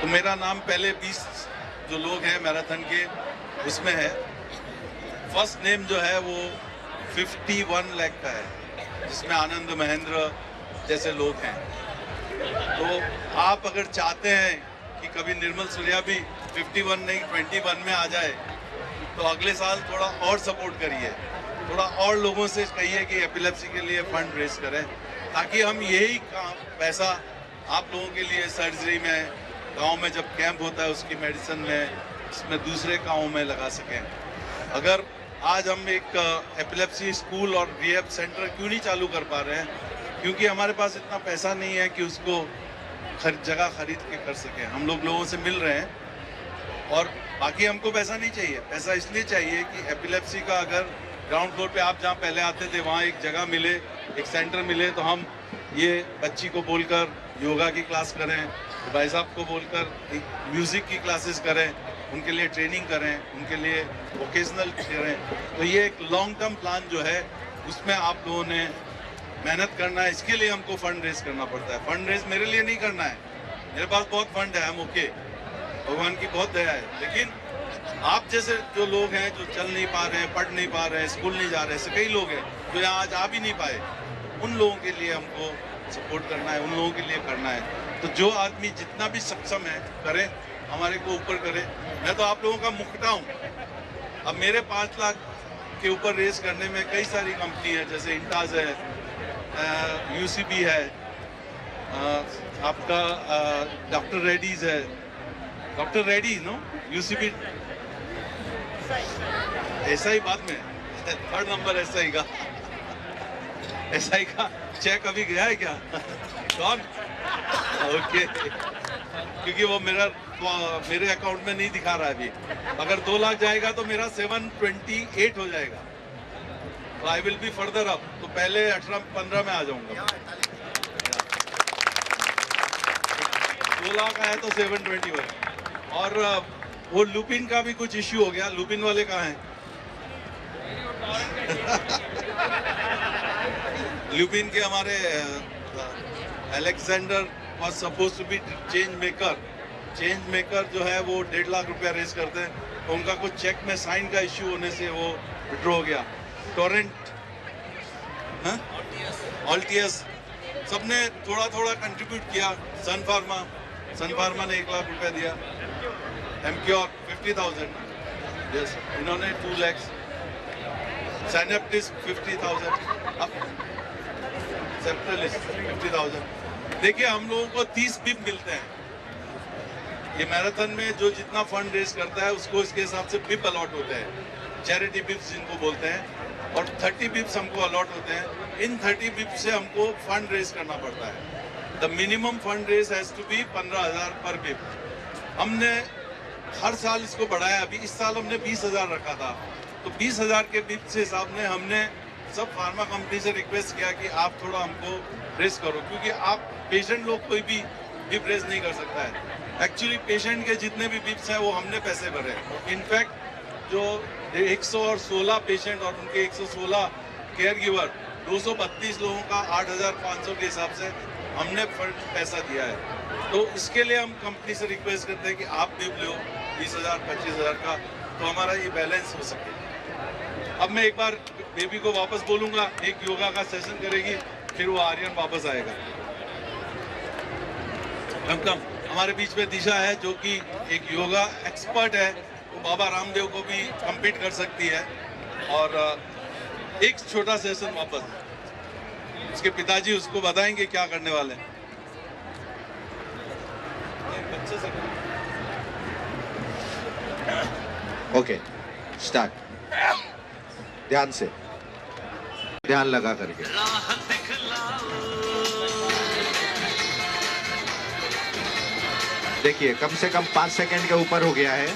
तो मेरा नाम पहले 20 जो लोग हैं मैराथन के उसमें है। फर्स्ट नेम जो है वो 51 लाख का है, जिसमें आनंद महेंद्र जैसे लोग हैं। तो आप अगर चाहते हैं कि कभी निर्मल सूर्या भी 51 नहीं 21 में आ जाए, तो अगले साल थोड़ा और सपोर्ट करिए, थोड़ा और लोगों से कहिए कि एपिलेप्सी के लिए फंड रेज करें, ताकि हम यही पैसा आप लोगों के लिए सर्जरी में, गांव में जब कैंप होता है उसकी मेडिसिन में, इसमें दूसरे कामों में लगा सकें। अगर आज हम एक एपिलेप्सी स्कूल और रिहैब सेंटर क्यों नहीं चालू कर पा रहे हैं, क्योंकि हमारे पास इतना पैसा नहीं है कि उसको जगह खरीद के कर सकें। हम लोगों से मिल रहे हैं और बाकी हमको पैसा नहीं चाहिए। पैसा इसलिए चाहिए कि एपिलेप्सी का अगर ग्राउंड फ्लोर पे आप जहाँ पहले आते थे वहाँ एक जगह मिले, एक सेंटर मिले, तो हम ये बच्ची को बोलकर योगा की क्लास करें, तो भाई साहब को बोलकर म्यूज़िक की क्लासेस करें, उनके लिए ट्रेनिंग करें, उनके लिए वोकेशनल करें। तो ये एक लॉन्ग टर्म प्लान जो है उसमें आप लोगों ने मेहनत करना है। इसके लिए हमको फंड रेज करना पड़ता है। फंड रेज मेरे लिए नहीं करना है, मेरे पास बहुत फंड है, हम ओके, भगवान की बहुत दया है। लेकिन आप जैसे जो लोग हैं जो चल नहीं पा रहे हैं, पढ़ नहीं पा रहे हैं, स्कूल नहीं जा रहे, ऐसे कई लोग हैं जो यहाँ आज आ भी नहीं पाए, उन लोगों के लिए हमको सपोर्ट करना है, उन लोगों के लिए करना है। तो जो आदमी जितना भी सक्षम है करे, हमारे को ऊपर करे। मैं तो आप लोगों का मुखटा हूँ। अब मेरे 5 लाख के ऊपर रेस करने में कई सारी कंपनी है, जैसे इंटाज है, यूसीबी है, आपका डॉक्टर रेड्डीज है, डॉक्टर रेड्डीज नो यूसीबी ऐसा ही बाद में 3rd नंबर एसआई का चेक अभी गया है क्या? कौन? ओके, क्योंकि वो मेरे अकाउंट में नहीं दिखा रहा है अभी। अगर 2 लाख जाएगा तो मेरा 728 हो जाएगा, तो I will be further up. तो पहले 18-15 में आ जाऊंगा। 2 लाख आया तो 721। और वो लुपिन का भी कुछ इश्यू हो गया। लुपिन वाले कहाँ हैं? लुपिन के हमारे Alexander was suppose to be change maker जो है वो 1.5 लाख रुपया रेज करते हैं, तो उनका कुछ चेक में साइन का इश्यू होने से वो विड्रॉ हो गया। टोरेंट, ऑल्टियस, सबने थोड़ा कंट्रीब्यूट किया। सन फार्मा ने 1 लाख रुपया दिया। एमक्योर 50,000, यस, इन्होंने 2 लाख। सैनेप्टिस 50,000, सेप्टलिस 50,000। देखिए हम लोगों को 30 बिप मिलते हैं। ये मैराथन में जो जितना फंड रेज करता है उसको इसके हिसाब से बिप अलॉट होते हैं, चैरिटी बिप्स जिनको बोलते हैं, और 30 बिप्स हमको अलॉट होते हैं। इन 30 बिप्स से हमको फंड रेज करना पड़ता है। The minimum fund raise has to be 15,000 पर बिप। हमने हर साल इसको बढ़ाया। अभी इस साल हमने 20,000 रखा था, तो 20,000 के बिप्स से हिसाब ने हमने सब फार्मा कंपनी से रिक्वेस्ट किया कि आप थोड़ा हमको रेज करो, क्योंकि आप पेशेंट लोग कोई भी बिप रेज नहीं कर सकता है। एक्चुअली पेशेंट के जितने भी बिप्स हैं वो हमने पैसे भरे। इनफैक्ट जो 116 पेशेंट और उनके 116 केयर गिवर, 232 लोगों का 8,500 के हिसाब से हमने पैसा दिया है। तो इसके लिए हम कंपनी से रिक्वेस्ट करते हैं कि आप बिप लो 20,000 25,000 का, तो हमारा ये बैलेंस हो सके। अब मैं एक बार बेबी को वापस बोलूँगा, एक योगा का सेशन करेगी, फिर वो आर्यन वापस आएगा। कम हमारे बीच में दिशा है जो कि एक योगा एक्सपर्ट है, वो बाबा रामदेव को भी कम्पीट कर सकती है। और एक छोटा सेशन वापस, उसके पिताजी उसको बताएंगे क्या करने वाले हैं। बच्चे से ओके, स्टार्ट। ध्यान से, ध्यान लगा करके। देखिए कम से कम 5 सेकंड के ऊपर हो गया है।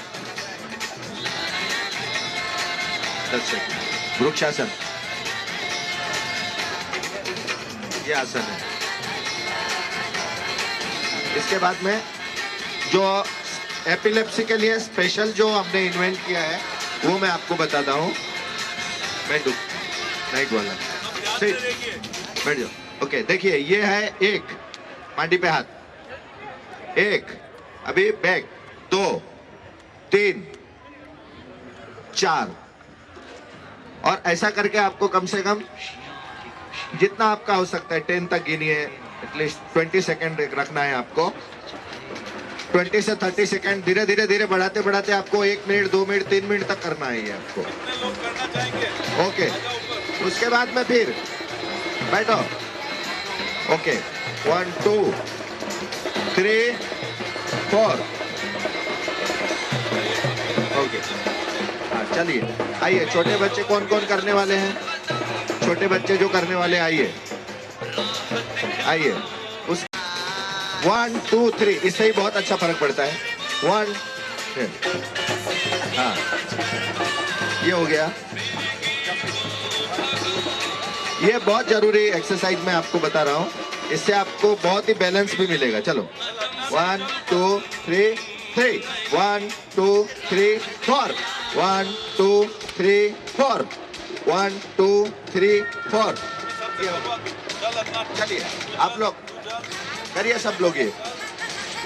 10 सेकंड। वृक्षासन, ये आसन है। इसके बाद में जो एपिलेप्सी के लिए स्पेशल जो हमने इन्वेंट किया है वो मैं आपको बताता हूँ। बैठो, नाइट वाला, बैठ जाओ। ओके देखिए ये है एक, मांडी पे हाथ, एक, अभी बैक, 2 3 4, और ऐसा करके आपको कम से कम जितना आपका हो सकता है 10 तक गिनिए, एटलीस्ट 20 सेकेंड रखना है आपको, 20 से 30 सेकेंड, धीरे धीरे धीरे बढ़ाते बढ़ाते आपको 1 मिनट 2 मिनट 3 मिनट तक करना है ये आपको। ओके, उसके बाद में फिर बैठो। ओके 1 2 3 4। ओके चलिए आइए, छोटे बच्चे कौन कौन करने वाले हैं? छोटे बच्चे जो करने वाले आइए आइए। उस 1 2 3 इससे ही बहुत अच्छा फर्क पड़ता है। 1 हाँ ये हो गया। ये बहुत जरूरी एक्सरसाइज मैं आपको बता रहा हूँ, इससे आपको बहुत ही बैलेंस भी मिलेगा। चलो 1 2 3 3 1 2 3 4 1 2 3 4 1 2 3 4। चलिए आप लोग करिए, सब लोग ये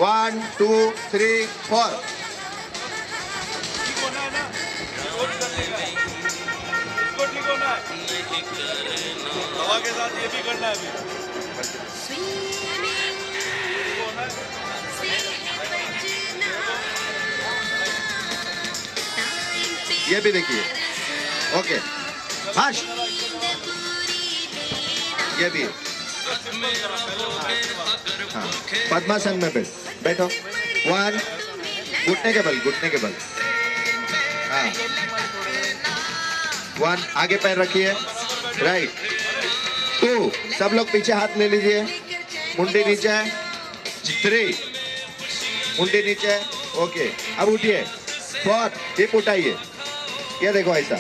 1 2 3 4। हवा के साथ ये भी करना है अभी। ये भी देखिए। ओके फास्ट, ये भी हाँ, पद्मासन में बैठो। 1 घुटने के बल, घुटने के बल। हाँ 1 आगे पैर रखिए, राइट। 2 सब लोग पीछे हाथ ले लीजिए, मुंडी नीचे है। 3 मुंडी नीचे है। ओके अब उठिए। 4 हिप उठाइए, ये देखो ऐसा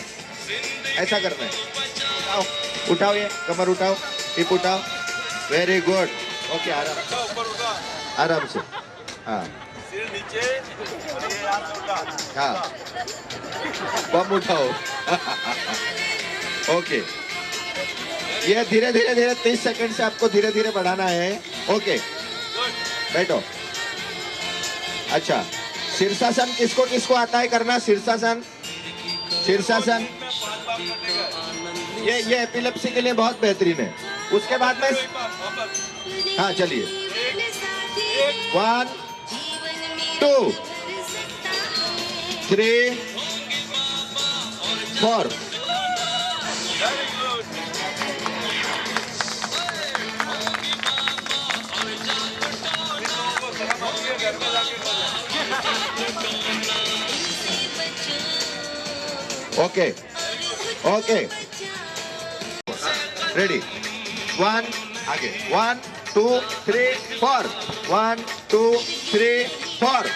ऐसा करना है। उठाओ उठाओ, ये कमर उठाओ, हिप उठाओ। Very good. ओके आराम से हाँ हाँ बम उठाओ। ओके ये धीरे धीरे धीरे 30 सेकंड से आपको धीरे धीरे बढ़ाना है। ओके बैठो। अच्छा शीर्षासन किसको किसको आता है करना? शीर्षासन, शीर्षासन ये एपिलेप्सी के लिए बहुत बेहतरीन है। उसके बाद में हाँ चलिए 1 2 3 4। Okay okay ready. 1 आगे 1 2 3 4 1 2 3 4।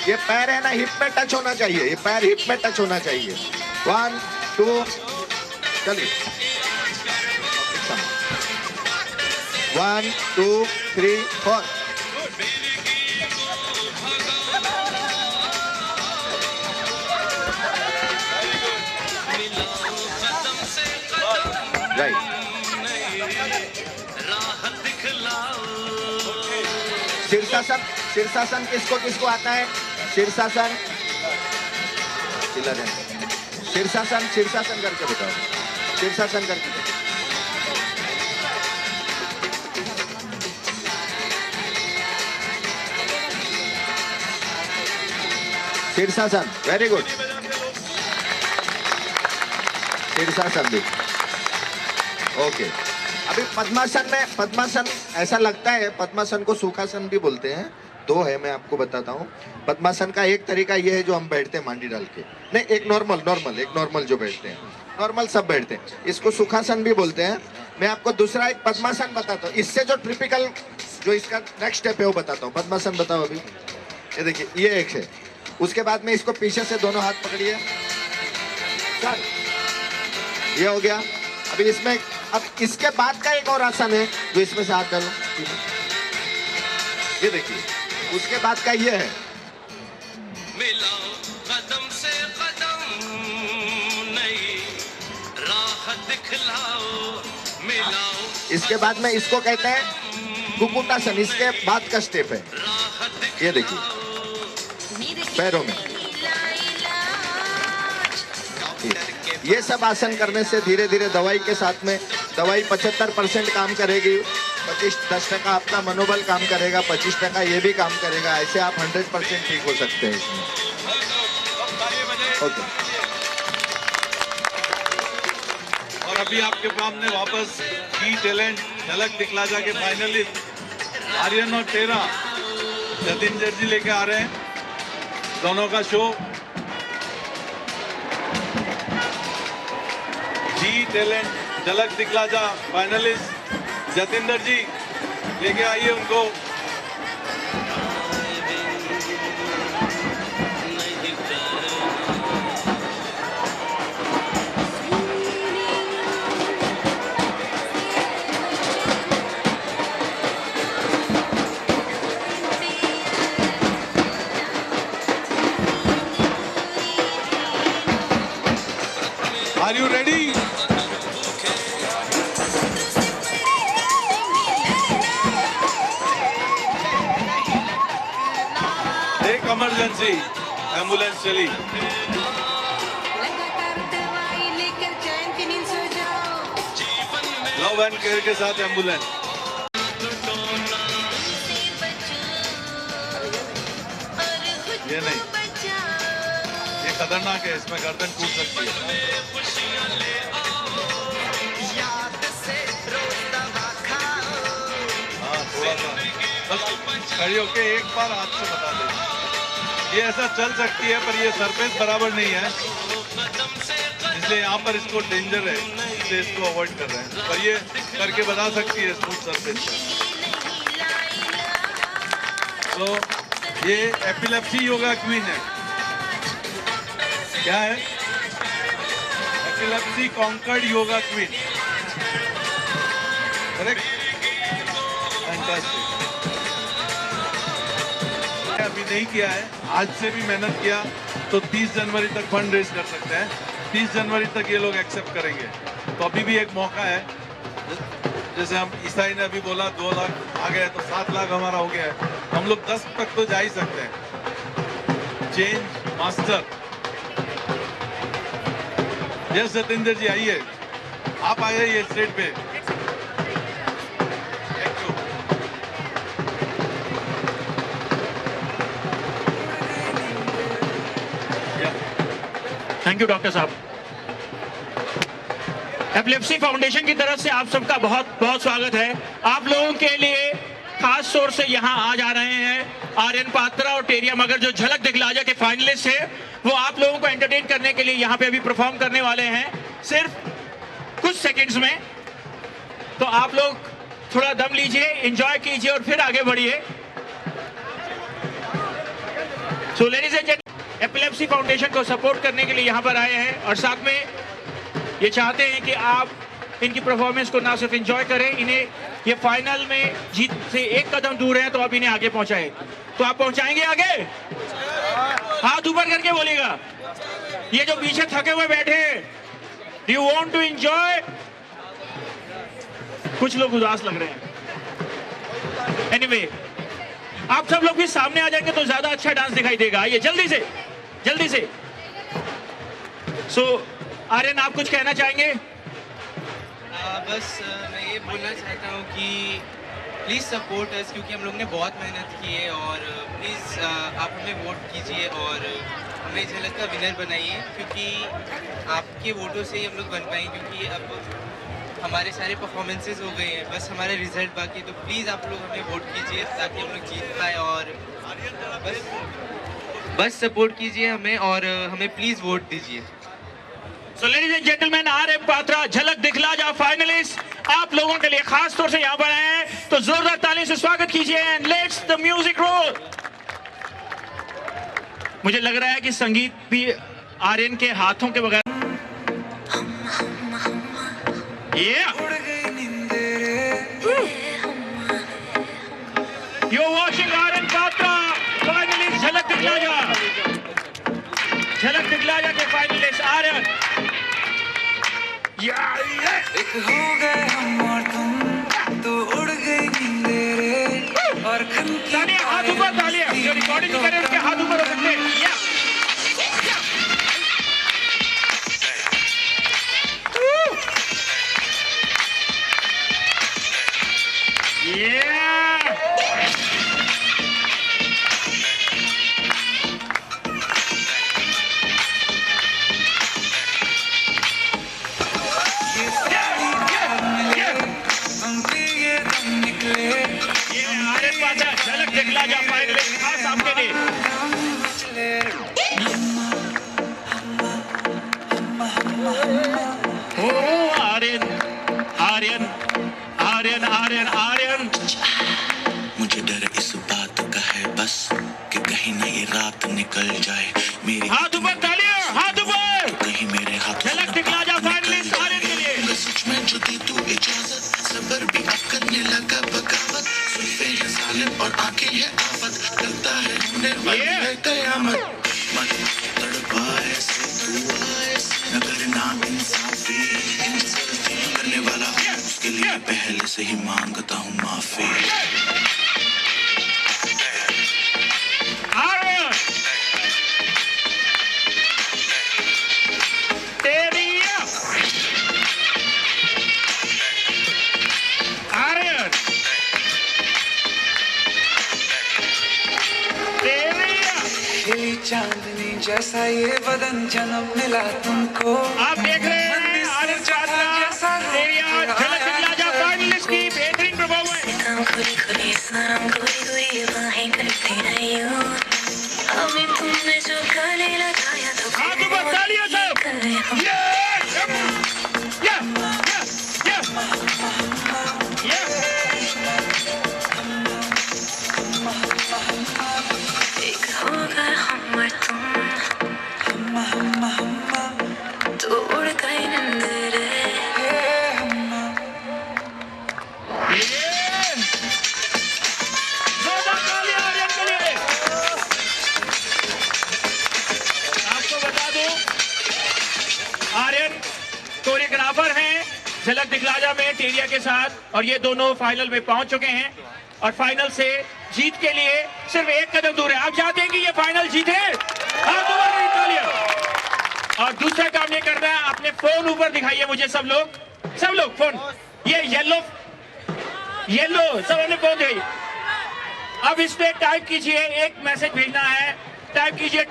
ये पैर है ना हिप में टच होना चाहिए, ये पैर हिप में टच होना चाहिए। 1 2 चलिए 1 2 3 4। राइट शीर्षासन, शीर्षासन किसको किसको आता है? शीर्षासन शीर्षासन शीर्षासन करके बताओ, शीर्षासन करके बताओ। शीर्षासन वेरी गुड। शीर्षासन भी ओके। अभी पद्मासन में, पद्मासन ऐसा लगता है, पद्मासन को सुखासन भी बोलते हैं। 2 है, मैं आपको बताता हूँ। पद्मासन का एक तरीका ये है जो हम बैठते हैं मांडी डाल के, नहीं एक नॉर्मल जो बैठते हैं, नॉर्मल सब बैठते हैं, इसको सुखासन भी बोलते हैं। मैं आपको दूसरा एक पद्मासन बताता हूँ, इससे जो ट्रिपिकल जो इसका नेक्स्ट स्टेप है वो बताता हूँ। पद्मासन बताओ अभी। ये देखिए ये एक है। उसके बाद में इसको पीछे से दोनों हाथ पकड़िए, ये हो गया। अभी इसमें अब इसके बाद का एक और आसन है जो इसमें से हाथ डालो, ये देखिए। उसके बाद का ये है मिलाओ कदम से कदम, नई राह दिखलाओ, मिलाओ इसके बाद में इसको कहते हैं कुकुटासन, इसके बाद का स्टेप है, ये देखिए पैरों में। ये सब आसन करने से धीरे धीरे दवाई के साथ में, दवाई 75% काम करेगी, 10% आपका मनोबल काम करेगा, 25% ये भी काम करेगा। ऐसे आप 100% ठीक हो सकते हैं इसमें। ओके। और अभी आपके सामने वापस की टैलेंट झलक दिखलाजा के फाइनलिस्ट आर्यन और टेरा जतिन जी लेके आ रहे हैं दोनों का शो। जी टैलेंट झलक दिखलाजा फाइनलिस्ट जतिंदर जी लेके आइए उनको। Are you ready? एक इमरजेंसी एम्बुलेंस चली। लव एंड केयर के साथ एम्बुलेंस। ये नहीं, ये खतरनाक है, इसमें गर्दन टूट सकती है। हाँ थोड़ा सा बस खड़ी होके एक बार हाथ से बता दे। ये ऐसा चल सकती है पर ये सरफेस बराबर नहीं है, इसलिए यहाँ पर इसको डेंजर है, इसलिए इसको अवॉइड कर रहे हैं। पर ये करके बता सकती है स्मूथ सरफेस पर। तो ये एपिलेप्सी योगा क्वीन है। क्या है? Epilepsy conquered yoga queen. Correct? Fantastic. अभी नहीं किया है, आज से भी मेहनत किया तो 30 जनवरी तक फंड रेज कर सकते हैं। 30 जनवरी तक ये लोग एक्सेप्ट करेंगे, तो अभी भी एक मौका है। जैसे हम ईसाई ने अभी बोला 2 लाख आ गए तो 7 लाख हमारा हो गया है, हम लोग 10 तक तो जा ही सकते हैं। Change master. यस सतेंद्र जी आइए, आप आइए ये स्टेज पे। थैंक यू डॉक्टर साहब। एपिलेप्सी फाउंडेशन की तरफ से आप सबका बहुत बहुत स्वागत है। आप लोगों के लिए खास तौर से यहाँ आ जा रहे हैं आर्यन पात्रा और टेरिया मगर, जो झलक दिखलाजा के फाइनलिस्ट है, वो आप लोगों को एंटरटेन करने के लिए यहाँ पे अभी परफॉर्म करने वाले हैं सिर्फ कुछ सेकंड्स में। तो आप लोग थोड़ा दम लीजिए, एंजॉय कीजिए और फिर आगे बढ़िए। सो ladies and gentleman, epilepsy foundation को सपोर्ट करने के लिए यहाँ पर आए हैं और साथ में ये चाहते हैं कि आप इनकी परफॉर्मेंस को ना सिर्फ एंजॉय करें, इन्हें ये फाइनल में जीत से एक कदम दूर है, तो आप इन्हें आगे पहुंचाएं। तो आप पहुंचाएंगे आगे? हाथ ऊपर करके बोलिएगा। ये जो पीछे थके हुए बैठे हैं, do you want to enjoy? कुछ लोग उदास लग रहे हैं। एनीवे, आप सब लोग भी सामने आ जाएंगे तो ज्यादा अच्छा डांस दिखाई देगा। आइए जल्दी से, जल्दी से। सो आर्यन, आप कुछ कहना चाहेंगे? बस मैं ये बोलना चाहता हूँ कि प्लीज़ सपोर्ट अस, क्योंकि हम लोग ने बहुत मेहनत की है। और प्लीज़ आप हमें वोट कीजिए और हमें झलक का विनर बनाइए, क्योंकि आपके वोटों से ही हम लोग बन पाएंगे। क्योंकि अब हमारे सारे परफॉर्मेंसेस हो गए हैं, बस हमारा रिजल्ट बाकी। तो प्लीज़ आप लोग हमें वोट कीजिए ताकि हम लोग जीत पाए। और बस सपोर्ट कीजिए हमें और हमें प्लीज़ वोट दीजिए। So ladies and gentlemen, Aryan Patra Jhalak Dikhlaja finalist आप लोगों के लिए खास तौर से यहाँ पर आए हैं, तो जोरदार ताली से स्वागत कीजिए and let's the music roll. मुझे लग रहा है कि संगीत भी आर्यन के हाथों के बगैर You're watching Aryan Patra finalist झलक दिखलाजा। झलक दिखलाजा के फाइनलिस्ट आर्यन। एक हो गए हम और तुम, बॉडी नहीं करे उसके हाथ ऊपर हो सकते हैं। झलक दिखला जा फाइनलिस्ट खास आपके लिए। ओ आर्यन आर्यन आर्यन आर्यन आर्यन, मुझे डर इस बात का है बस कि कहीं ना ये रात निकल जाए मेरे हाथ ऊपर, तालियां हाथ ऊपर, कहीं मेरे हाथ झलक दिखला जा फाइनलिस्ट आर्यन के लिए। सच में जो दी तू इजाजत, सबर भी अब करने लगा बगावत, सुल्फे है जालिम और आंखें है आफत, लगता है होने वाली है कयामत, मत तड़पा ऐसे तू ऐसे, अगर नाम इंसाफी इंसाफी करने वाला हूँ उसके लिए पहले से ही मांगता हूँ माफी। चांदनी जैसा ये बदन जन्म मिला तुमको। आप देख रहे हैं आर्यन चावला, झलक दिखला जा फाइनलिस्ट की बेहतरीन परफॉर्मेंस। हाथ ऊपर, तालियां सब। कोरियोग्राफर हैं झलक दिखलाजा में टेरिया के साथ, और ये दोनों फाइनल में पहुंच चुके हैं और फाइनल से जीत के लिए सिर्फ एक कदम दूर है। आप चाहते हैं कि ये फाइनल जीते? और दूसरा काम ये करना है, अपने फोन ऊपर दिखाइए मुझे सब लोग फोन, ये येलो सब अपने फोन दिखाइए। अब इस पे टाइप कीजिए, एक मैसेज भेजना है, टाइप कीजिए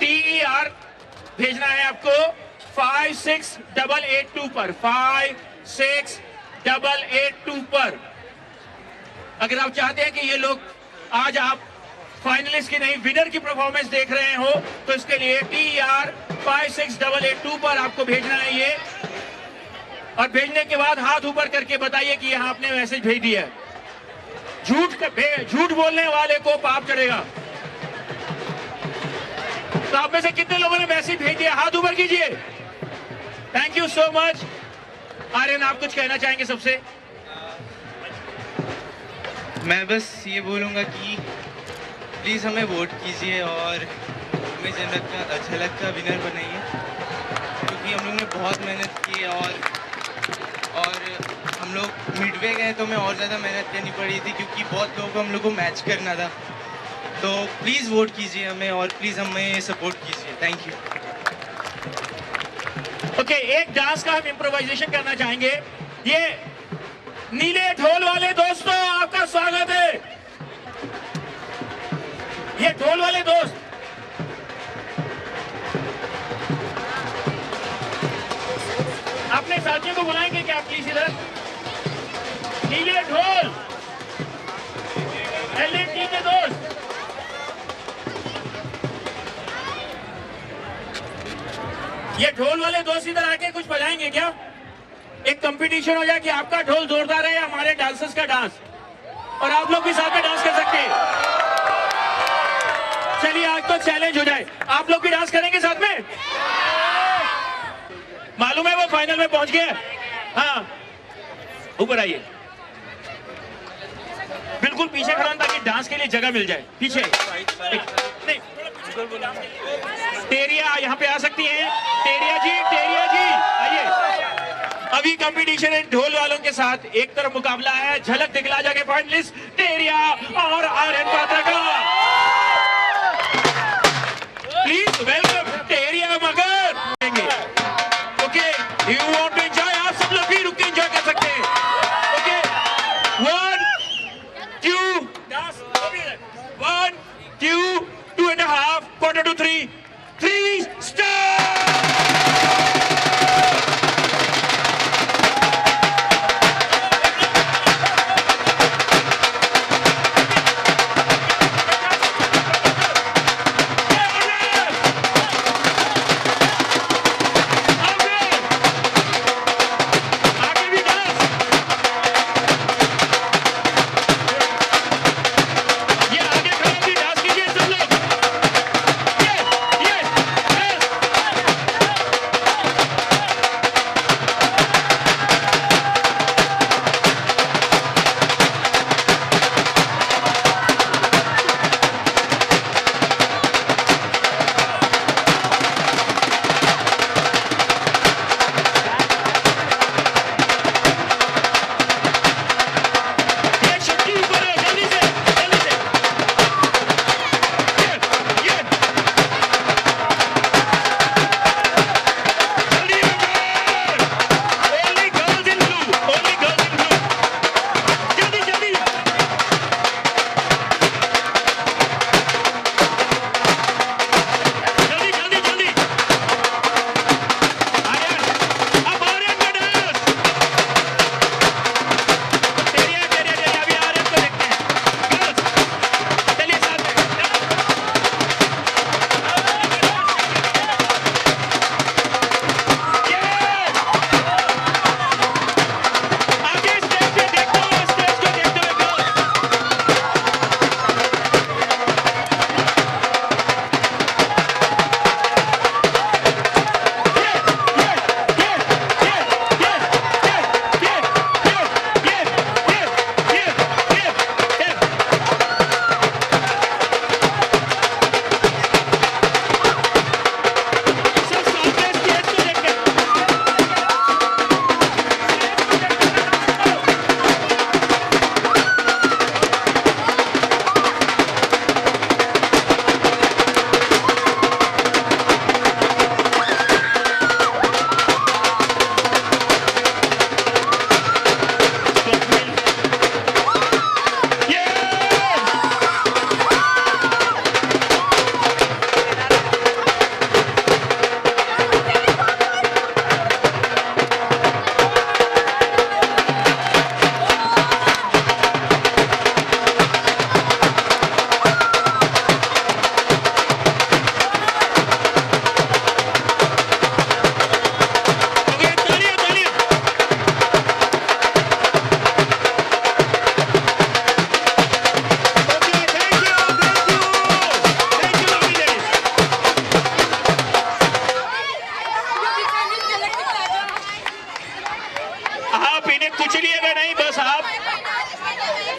TER भेजना है आपको 56882 पर, 56882 पर। अगर आप चाहते हैं कि ये लोग आज आप फाइनलिस्ट की नहीं विनर की परफॉर्मेंस देख रहे हो तो इसके लिए TER 56882 पर आपको भेजना है ये, और भेजने के बाद हाथ ऊपर करके बताइए कि यहाँ आपने मैसेज भेज दिया है। झूठ बोलने वाले को पाप चढ़ेगा। तो आप में से कितने लोगों ने मैसेज भेज दिया? हाथ ऊपर कीजिए। Thank you so much. Aryan, आप कुछ कहना चाहेंगे सबसे? मैं बस ये बोलूँगा कि प्लीज़ हमें वोट कीजिए और हमें झलक का विनर बनाइए, क्योंकि हम लोग ने बहुत मेहनत की और हम लोग मिडवे गए तो हमें और ज़्यादा मेहनत करनी पड़ी थी, क्योंकि बहुत लोगों को हम लोग को मैच करना था। तो प्लीज़ वोट कीजिए हमें और प्लीज़ हमें सपोर्ट कीजिए। Thank you. ओके, एक डांस का हम इम्प्रोवाइजेशन करना चाहेंगे। ये नीले ढोल वाले दोस्तों, आपका स्वागत है। ये ढोल वाले दोस्त, अपने साथियों को बुलाएंगे क्या प्लीज इधर? नीले ढोल, LNT के दोस्त, ये ढोल वाले दोस्त इधर आके कुछ बजाएंगे क्या? एक कंपटीशन हो जाए कि आपका ढोल जोरदार है, हमारे डांसर्स का डांस, और आप लोग भी साथ में डांस कर सकते हैं। चलिए आज तो चैलेंज हो जाए, आप लोग भी डांस करेंगे साथ में? मालूम है वो फाइनल में पहुंच गया। हाँ, ऊपर आइए, बिल्कुल पीछे खड़ा ताकि डांस के लिए जगह मिल जाए। पीछे नहीं, टेरिया यहाँ पे आ सकती हैं। टेरिया जी आइए। अभी कंपटीशन है ढोल वालों के साथ। एक तरफ मुकाबला है झलक दिखला जाके फाइनलिस्ट टेरिया और आर्यन पात्रा का। Please welcome Teria Magar. Okay, you want to enjoy? आप सब लोग भी रुक के एंजॉय कर सकते हैं। Okay, 1 2 1 2 2.5 quarter to 3 start।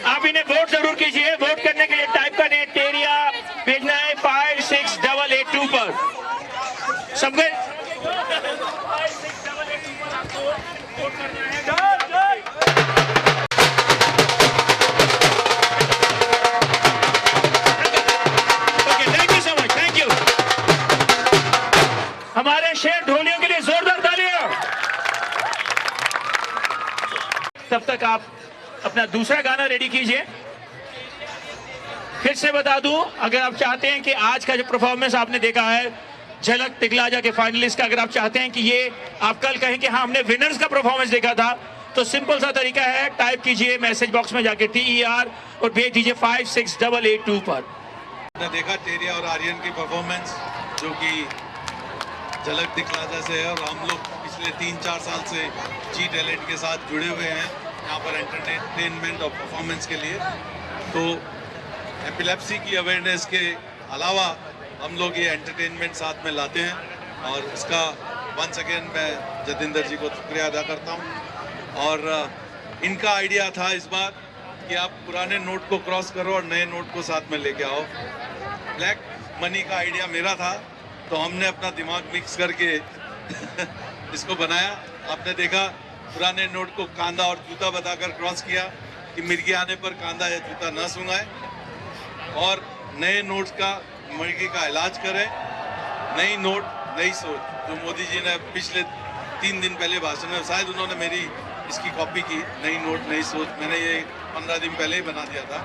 आप इन्हें वोट जरूर कीजिए। वोट करने के लिए टाइप करें टेरिया, भेजना है 56882 पर। सब गए? Okay, thank you so much, thank you. हमारे शेर ढोलियों के लिए जोरदार तालियां। तब तक आप अपना दूसरा गाना रेडी कीजिए। फिर से बता दूं, अगर आप चाहते हैं कि आज का जो परफॉर्मेंस आपने देखा है झलक दिखलाजा के फाइनलिस्ट का, अगर आप चाहते हैं कि ये आप कल कहें कि हाँ हमने विनर्स का परफॉर्मेंस देखा था, तो सिंपल सा तरीका है, टाइप कीजिए मैसेज बॉक्स में जाके TER और भेज दीजिए 56882 पर। आपने देखा टेरिया और आर्यन की परफॉर्मेंस, जो कि झलक दिखलाजा से है, और हम लोग पिछले 3-4 साल से जी टैलेंट के साथ जुड़े हुए हैं यहाँ पर एंटरटेनमेंट और परफॉर्मेंस के लिए। तो एपिलेप्सी की अवेयरनेस के अलावा हम लोग ये एंटरटेनमेंट साथ में लाते हैं, और उसका वंस अगेन मैं जतिंदर जी को शुक्रिया अदा करता हूँ। और इनका आइडिया था इस बार कि आप पुराने नोट को क्रॉस करो और नए नोट को साथ में लेके आओ। ब्लैक मनी का आइडिया मेरा था, तो हमने अपना दिमाग मिक्स करके इसको बनाया। आपने देखा पुराने नोट को कांदा और जूता बताकर क्रॉस किया कि मिर्गी आने पर कांदा या जूता न सूंघाए, और नए नोट का मिर्गी का इलाज करें। नई नोट नई सोच, जो मोदी जी ने पिछले 3 दिन पहले भाषण में, शायद उन्होंने मेरी इसकी कॉपी की, नई नोट नई सोच, मैंने ये 15 दिन पहले ही बना दिया था।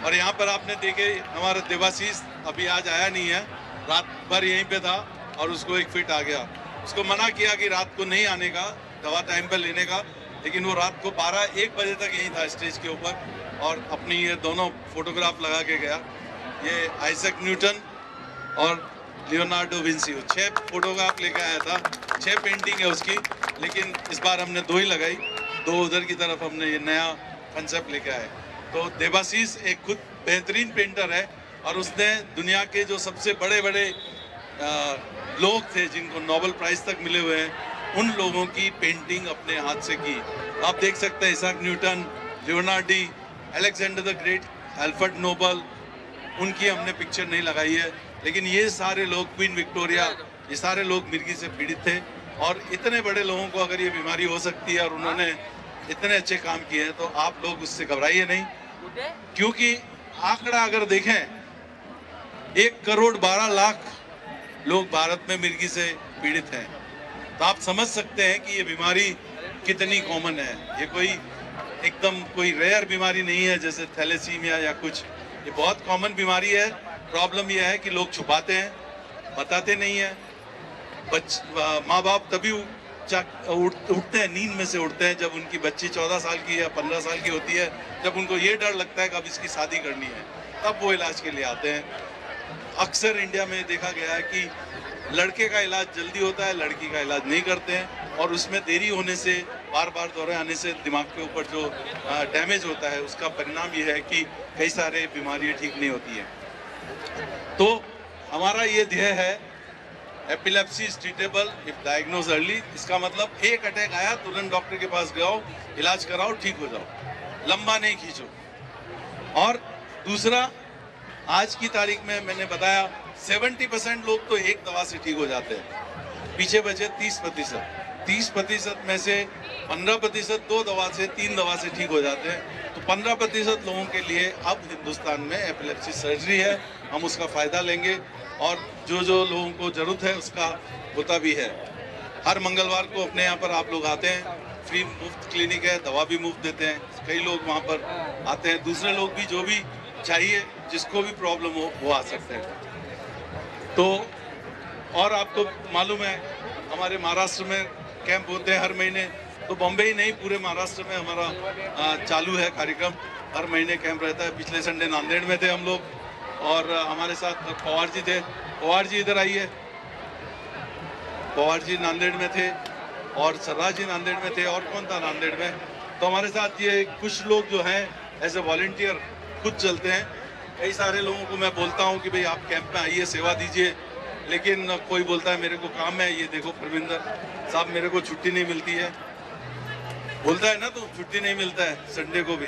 और यहाँ पर आपने देखे हमारा देवाशीष अभी आज आया नहीं है, रात भर यहीं पे था और उसको एक फिट आ गया। उसको मना किया कि रात को नहीं आने का, दवा टाइम पर लेने का, लेकिन वो रात को 12-1 बजे तक यहीं था स्टेज के ऊपर और अपनी ये दोनों फोटोग्राफ लगा के गया। ये आइजैक न्यूटन और लियोनार्डो विंसी, 6 फोटोग्राफ लेके आया था, 6 पेंटिंग है उसकी, लेकिन इस बार हमने 2 ही लगाई, 2 उधर की तरफ हमने ये नया कंसेप्ट लेके आए। तो देवाशीष एक खुद बेहतरीन पेंटर है और उसने दुनिया के जो सबसे बड़े बड़े लोग थे जिनको नोबेल प्राइज तक मिले हुए हैं, उन लोगों की पेंटिंग अपने हाथ से की। आप देख सकते हैं Isaac Newton, Leonardi, Alexander the Great, Alfred Nobel, उनकी हमने पिक्चर नहीं लगाई है, लेकिन ये सारे लोग, क्वीन विक्टोरिया, ये सारे लोग मिर्गी से पीड़ित थे। और इतने बड़े लोगों को अगर ये बीमारी हो सकती है और उन्होंने इतने अच्छे काम किए हैं, तो आप लोग उससे घबराइए नहीं, क्योंकि आंकड़ा अगर देखें 1,12,00,000 लोग भारत में मिर्गी से पीड़ित हैं, तो आप समझ सकते हैं कि ये बीमारी कितनी कॉमन है। ये कोई एकदम कोई रेयर बीमारी नहीं है जैसे थैलेसीमिया या कुछ, ये बहुत कॉमन बीमारी है। प्रॉब्लम यह है कि लोग छुपाते हैं, बताते नहीं है। माँ बाप तभी उठते हैं, नींद में से उठते हैं जब उनकी बच्ची 14 साल की या 15 साल की होती है, जब उनको ये डर लगता है कि अब इसकी शादी करनी है, तब वो इलाज के लिए आते हैं। अक्सर इंडिया में देखा गया है कि लड़के का इलाज जल्दी होता है, लड़की का इलाज नहीं करते हैं, और उसमें देरी होने से, बार बार दौरे आने से दिमाग के ऊपर जो डैमेज होता है, उसका परिणाम ये है कि कई सारे बीमारियाँ ठीक नहीं होती हैं। तो हमारा ये ध्येय है, epilepsy is treatable if diagnose early. इसका मतलब एक अटैक आया, तुरंत डॉक्टर के पास जाओ, इलाज कराओ, ठीक हो जाओ, लंबा नहीं खींचो। और दूसरा, आज की तारीख में मैंने बताया 70% लोग तो एक दवा से ठीक हो जाते हैं, पीछे बचे 30% में से 15% 2 दवा से, 3 दवा से ठीक हो जाते हैं। तो 15% लोगों के लिए अब हिंदुस्तान में एपिलेप्सी सर्जरी है, हम उसका फ़ायदा लेंगे और जो जो लोगों को ज़रूरत है उसका होता भी है। हर मंगलवार को अपने यहाँ पर आप लोग आते हैं, फ्री मुफ्त क्लिनिक है, दवा भी मुफ्त देते हैं, कई लोग वहाँ पर आते हैं। दूसरे लोग भी जो भी चाहिए, जिसको भी प्रॉब्लम हो, वो आ सकते हैं। तो और आपको मालूम है हमारे महाराष्ट्र में कैंप होते हैं हर महीने, तो बॉम्बे ही नहीं पूरे महाराष्ट्र में हमारा चालू है कार्यक्रम, हर महीने कैंप रहता है। पिछले संडे नांदेड़ में थे हम लोग और हमारे साथ पवार जी थे। पवार जी इधर आइए, पवार जी नांदेड़ में थे और सर्राज जी नांदेड़ में थे, और कौन था नांदेड़ में। तो हमारे साथ ये कुछ लोग जो हैं एज ए वॉलंटियर खुद चलते हैं। कई सारे लोगों को मैं बोलता हूँ कि भाई आप कैंप में आइए, सेवा दीजिए, लेकिन कोई बोलता है मेरे को काम है। ये देखो प्रविंदर साहब, मेरे को छुट्टी नहीं मिलती है, बोलता है ना, तो छुट्टी नहीं मिलता है संडे को भी।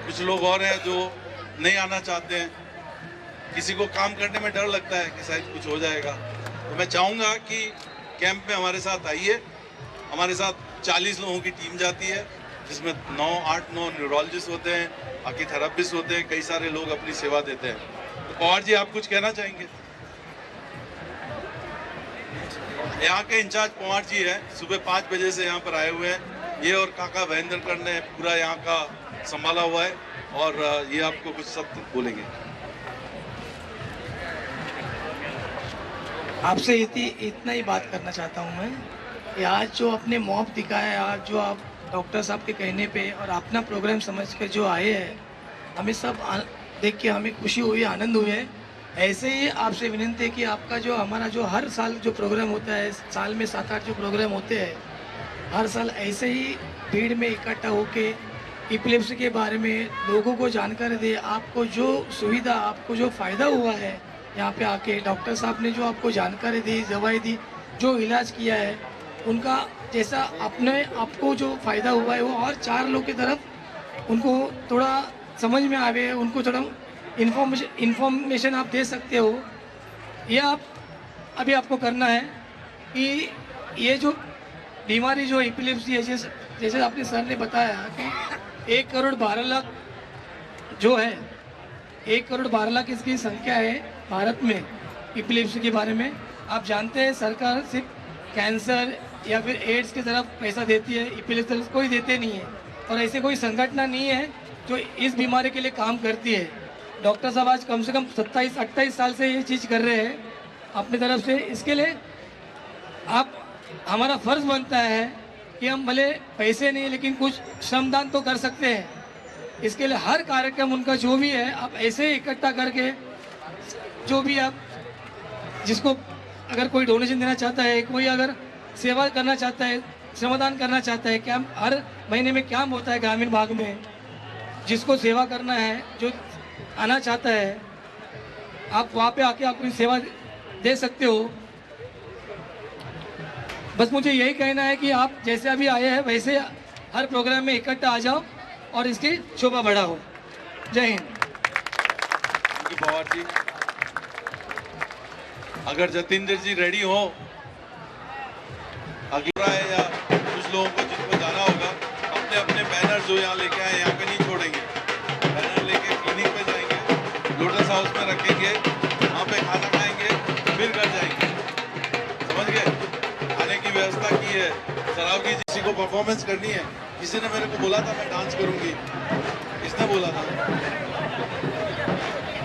कुछ लोग और हैं जो नहीं आना चाहते हैं, किसी को काम करने में डर लगता है कि शायद कुछ हो जाएगा। तो मैं चाहूँगा कि कैंप में हमारे साथ आइए। हमारे साथ 40 लोगों की टीम जाती है, जिसमें 8-9 न्यूरोलॉजिस्ट होते हैं, बाकी थेरेपिस्ट होते हैं, कई सारे लोग अपनी सेवा देते हैं। तो पवार जी, आप कुछ कहना चाहेंगे? यहाँ के इंचार्ज पवार जी हैं, सुबह 5 बजे से यहाँ पर आए हुए हैं। ये और काका महेंद्रकर ने पूरा यहाँ का संभाला हुआ है और ये आपको कुछ शब्द बोलेंगे। आपसे इतना ही बात करना चाहता हूँ मैं कि आज जो आपने मॉब दिखाया है, आज जो आप डॉक्टर साहब के कहने पे और अपना प्रोग्राम समझ कर जो आए हैं, हमें सब देख के हमें खुशी हुई, आनंद हुए है। ऐसे ही आपसे विनती है कि आपका जो हमारा जो हर साल जो प्रोग्राम होता है, साल में 7-8 जो प्रोग्राम होते हैं, हर साल ऐसे ही भीड़ में इकट्ठा होके एपिलेप्सी के बारे में लोगों को जानकारी दे। आपको जो सुविधा, आपको जो फ़ायदा हुआ है यहाँ पे आके, डॉक्टर साहब ने जो आपको जानकारी दी, दवाई दी, जो इलाज किया है, उनका जैसा अपने आपको जो फ़ायदा हुआ है वो और 4 लोग की तरफ उनको थोड़ा समझ में आवे, उनको थोड़ा इन्फॉर्मेशन आप दे सकते हो। ये आप अभी आपको करना है कि ये जो बीमारी जो एपिलेप्सी है, जैसे आपने सर ने बताया कि 1,12,00,000 जो है 1,12,00,000 इसकी संख्या है भारत में एपिलेप्सी के बारे में। आप जानते हैं सरकार सिर्फ कैंसर या फिर एड्स की तरफ पैसा देती है, एपिलेप्सी कोई देते नहीं है। और ऐसे कोई संगठन नहीं है जो इस बीमारी के लिए काम करती है। डॉक्टर साहब आज कम से कम 27-28 साल से ये चीज़ कर रहे हैं अपनी तरफ से। इसके लिए आप हमारा फ़र्ज़ बनता है कि हम भले पैसे नहीं लेकिन कुछ श्रमदान तो कर सकते हैं। इसके लिए हर कार्यक्रम उनका जो भी है आप ऐसे ही इकट्ठा करके, जो भी आप जिसको अगर कोई डोनेशन देना चाहता है, कोई अगर सेवा करना चाहता है, श्रमदान करना चाहता है, कैंप हर महीने में कैंप होता है ग्रामीण भाग में, जिसको सेवा करना है, जो आना चाहता है, आप वहाँ पे आके अपनी सेवा दे सकते हो। बस मुझे यही कहना है कि आप जैसे अभी आए हैं वैसे हर प्रोग्राम में इकट्ठा आ जाओ और इसकी शोभा बढ़ाओ। जय हिंद। पवार जी, अगर जतिंदर जी रेडी हो अगला है या कुछ लोगों को जिनको जाना होगा, अपने अपने बैनर जो यहाँ लेके आए यहाँ पे नहीं छोड़ेंगे, बैनर लेके क्लिनिक पे जाएंगे, लोटस हाउस में रखेंगे, वहाँ पे खाना खाएंगे, फिर घर जाएंगे। समझ गए? खाने की व्यवस्था की है। शराब की किसी को परफॉर्मेंस करनी है, किसी ने मेरे को बोला था मैं डांस करूंगी, किसने बोला था?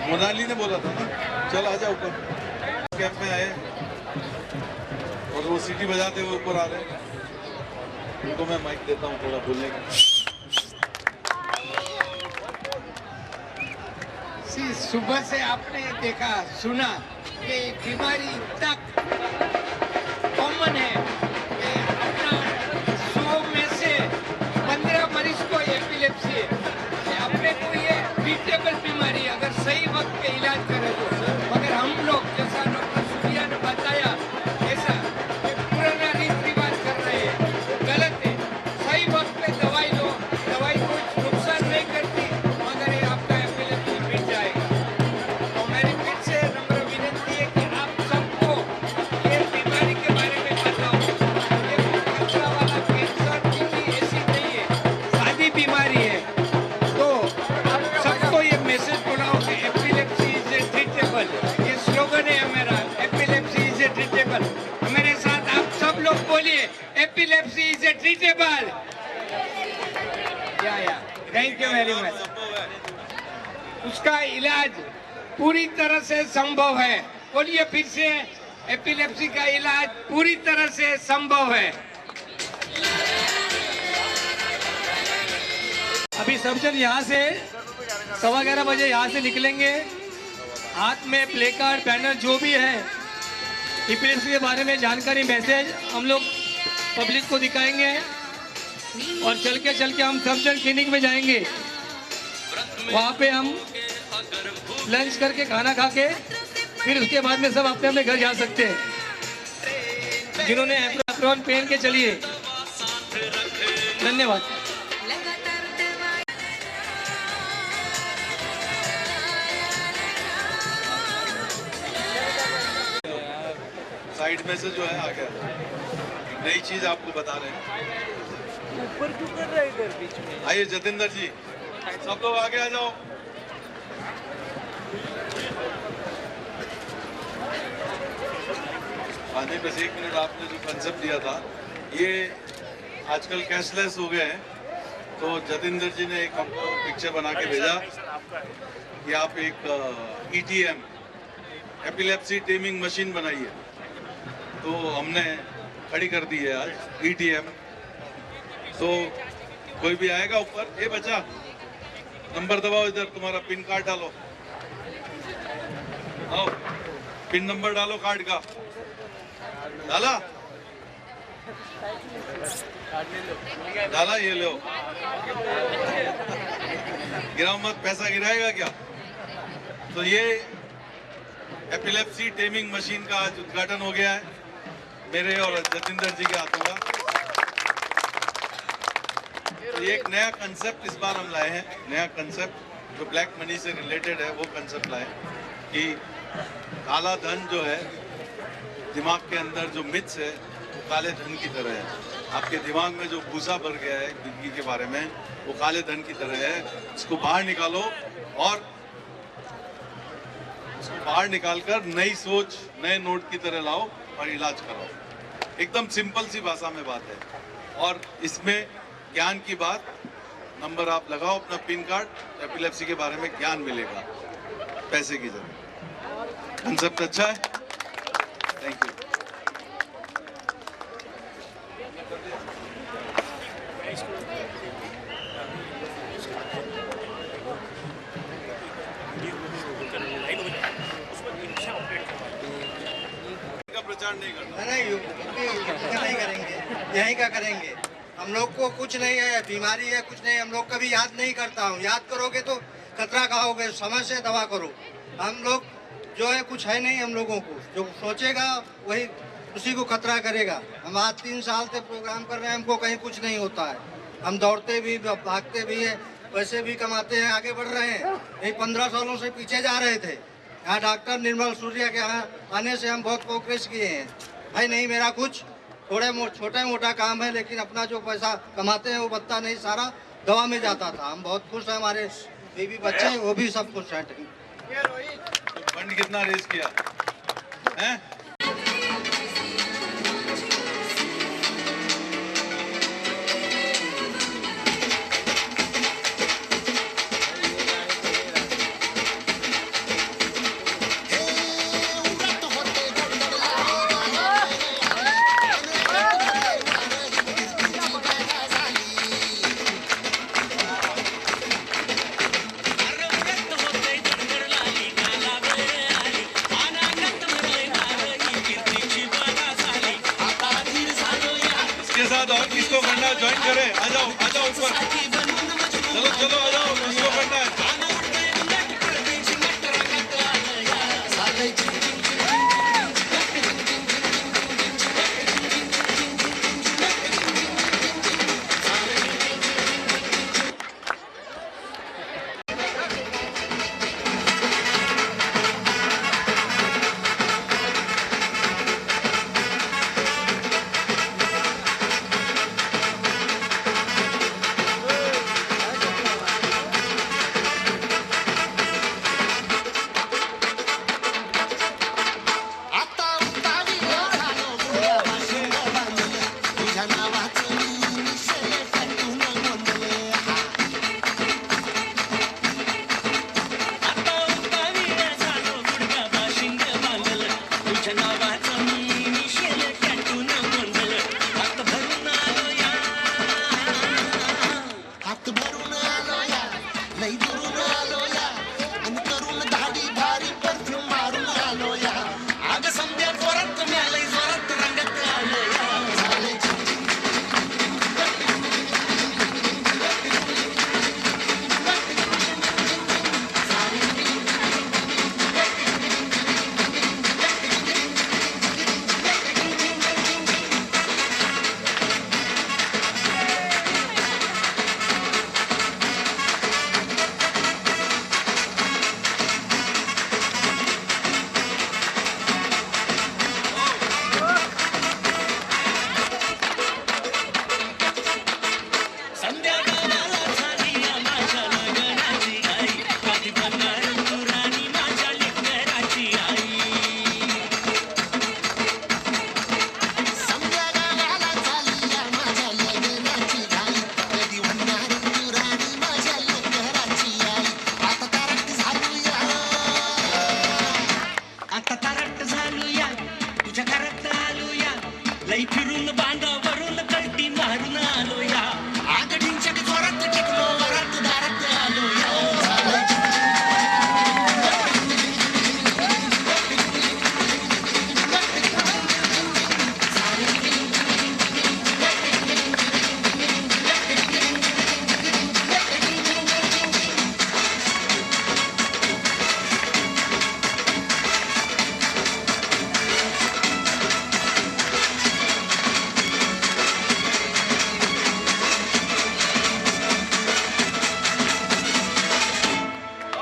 मोनाली ने बोला था ना। चल आ जाओ ऊपर। कैंप में आए और वो सीटी बजाते हुए ऊपर आ रहे हैं, उनको मैं माइक देता हूँ थोड़ा बोलने का। सुबह से आपने देखा सुना कि बीमारी इतना कॉमन है कि अपना 100 में से 15 मरीज को एपिलेप्सी है। अपने को ये ट्रीटेबल बीमारी अगर सही वक्त पे इलाज करे तो, मगर हम लोग जैसा डॉक्टर सूर्या ने बताया ऐसा पुराना रीत रिवाज कर रहे हैं, गलत है। सही वक्त पे दवाई लो, दवाई कोई नुकसान नहीं करती, मगर ये आपका एपिलेप्सी मिट जाएगा। तो मेरी फिर से नम्र विनती है कि आप सबको ये बीमारी के बारे में बताओ। ये खतरा वाला कैंसर की ऐसी नहीं है, सादी बीमारी है। तो आप सबको ये मैसेज बोलाओ कि एपिलेप्सी इज ए ट्रीटेबल। ये स्लोगन है मेरा, एपिलेप्सी इज ए ट्रीटेबल। मेरे साथ आप सब लोग बोलिए, एपिलेप्सी इज ए ट्रीटेबल। या थैंक यू वेरी मच। उसका इलाज पूरी तरह से संभव है। बोलिए फिर से, एपिलेप्सी का इलाज पूरी तरह से संभव है। अभी सब जन यहाँ से 11:15 बजे यहाँ से निकलेंगे। हाथ में प्ले कार्ड, बैनर जो भी है एपिलेप्सी के बारे में जानकारी, मैसेज हम लोग पब्लिक को दिखाएंगे और चल के हम सब जन क्लिनिक में जाएंगे। वहाँ पे हम लंच करके खाना खा के फिर उसके बाद में सब अपने अपने घर जा सकते हैं। जिन्होंने एप्रॉन पहन के चलिए। धन्यवाद। साइड में से जो है आ गया, नई चीज आपको बता रहे हैं। ऊपर क्यों कर रहे हैं इधर बीच में? आइए जतिंदर जी, सब लोग आगे आ जाओ। आने पे से 1 मिनट, आपने जो कंसेप्ट दिया था, ये आजकल कैशलेस हो गए हैं, तो जतिंदर जी ने एक हमको पिक्चर बना के भेजा कि आप एक ETM एपिलेप्सी टेमिंग मशीन बनाई है, तो हमने खड़ी कर दी है आज ETM। तो कोई भी आएगा ऊपर, ये बच्चा नंबर दबाओ, इधर तुम्हारा पिन कार्ड डालो, आओ पिन नंबर डालो कार्ड का, डाला डाला, ये लो, गिराओ मत, पैसा गिराएगा क्या? तो ये एपिलेप्सी टेमिंग मशीन का आज उद्घाटन हो गया है मेरे और जतिंदर जी के हाथों का। तो ये एक नया कंसेप्ट इस बार हम लाए हैं, नया कंसेप्ट जो ब्लैक मनी से रिलेटेड है, वो कंसेप्ट लाए कि काला धन जो है, दिमाग के अंदर जो मिथ्स है, वो काले धन की तरह है। आपके दिमाग में जो भूसा भर गया है जिंदगी के बारे में, वो काले धन की तरह है। इसको बाहर निकालो और उसको बाहर निकालकर नई सोच, नए नोट की तरह लाओ और इलाज कराओ। एकदम सिंपल सी भाषा में बात है। और इसमें ज्ञान की बात, नंबर आप लगाओ अपना पिन कार्ड, एपिलेप्सी के बारे में ज्ञान मिलेगा, पैसे की जरूरत। कंसेप्ट अच्छा है, थैंक यू। प्रचार नहीं करना, नहीं करेंगे, यहीं का करेंगे। हम लोग को कुछ नहीं है, बीमारी है कुछ नहीं, हम लोग कभी याद नहीं करता हूँ। याद करोगे तो खतरा खाओगे, समय से दवा करो। हम लोग जो है कुछ है नहीं, हम लोगों को जो सोचेगा वही उसी को खतरा करेगा। हम आज 3 साल से प्रोग्राम कर रहे हैं, हमको कहीं कुछ नहीं होता है। हम दौड़ते भी, भागते भी है, पैसे भी कमाते हैं, आगे बढ़ रहे हैं। यही 15 सालों से पीछे जा रहे थे। यहाँ डॉक्टर निर्मल सूर्या के यहाँ आने से हम बहुत प्रोग्रेस किए हैं। भाई नहीं, मेरा कुछ छोटा मोटा काम है, लेकिन अपना जो पैसा कमाते हैं वो बत्ता नहीं, सारा दवा में जाता था। हम बहुत खुश हैं, हमारे बीवी बच्चे वो भी सब खुश हैं। फंड कितना रेज किया है? और किसको करना है ज्वाइन करें, आ जाओ ऊपर, चलो आ जाओ, किसको करना है?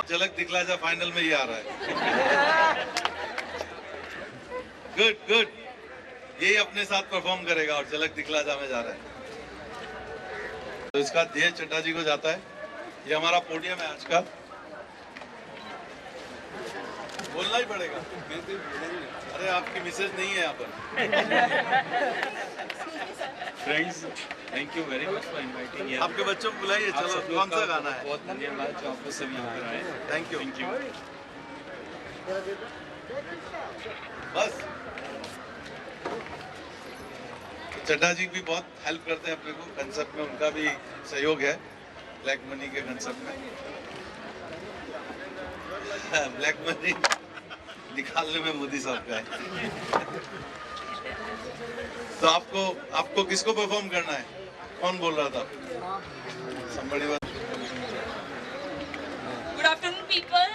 झलक दिखला जा फाइनल में ही आ रहा है। गुड यही अपने साथ परफॉर्म करेगा और झलक दिखला जा में जा रहा है। तो इसका ध्येय चड्ढा जी को जाता है। ये हमारा पोडियम है आज का। बोलना ही पड़ेगा। अरे आपकी मिसेज नहीं है यहाँ पर। Friends, thank you very much for inviting. आपके बच्चों को बुलाइए। चलो कौन सा गाना है? बहुत धन्यवाद जो आप सब यहाँ पर आए। Thank you. Thank you. बस चड्ढा जी भी बहुत हेल्प करते हैं अपने को कंसेप्ट में, उनका भी सहयोग है ब्लैक मनी के कंसेप्ट में। ब्लैक मनी निकालने में मोदी साहब का है। तो आपको किसको परफॉर्म करना है? कौन बोल रहा था? Somebody was... Good afternoon, people.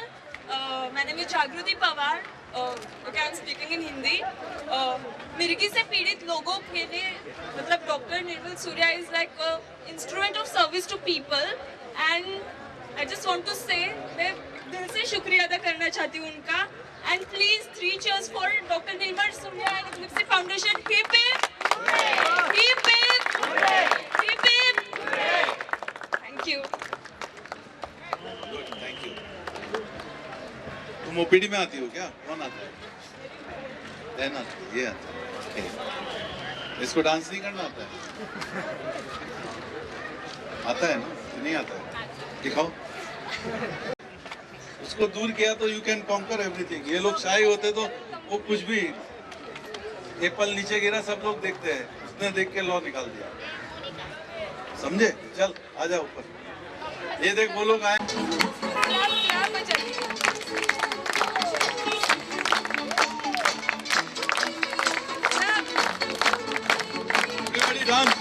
My name is Jagruti Pawar. Okay, I'm speaking in Hindi. मिर्गी से पीड़ित लोगों के लिए मतलब doctor Nirmal Surya is like a instrument of service to people, and I just want to say मैं दिल से शुक्रिया अदा करना चाहती हूँ उनका। And please 3 cheers for Dr. Nirmal Surya and Epilepsy Foundation. Hip hip! Hip hip! Hip hip! Thank you. Thank you. तुम ओपीडी में आती हो क्या? कौन आता है? रहना ये आता है। Okay. इसको डांस नहीं करना आता है? आता है ना? नहीं आता है? दिखाओ। उसको दूर किया तो यू कैन कॉन्कर एवरीथिंग। ये लोग शाही होते तो वो कुछ भी, एप्पल नीचे गिरा सब लोग देखते हैं, उसने देख के लॉ निकाल दिया। समझे? चल आजा ऊपर। ये देख वो लोग आए। Everybody dance.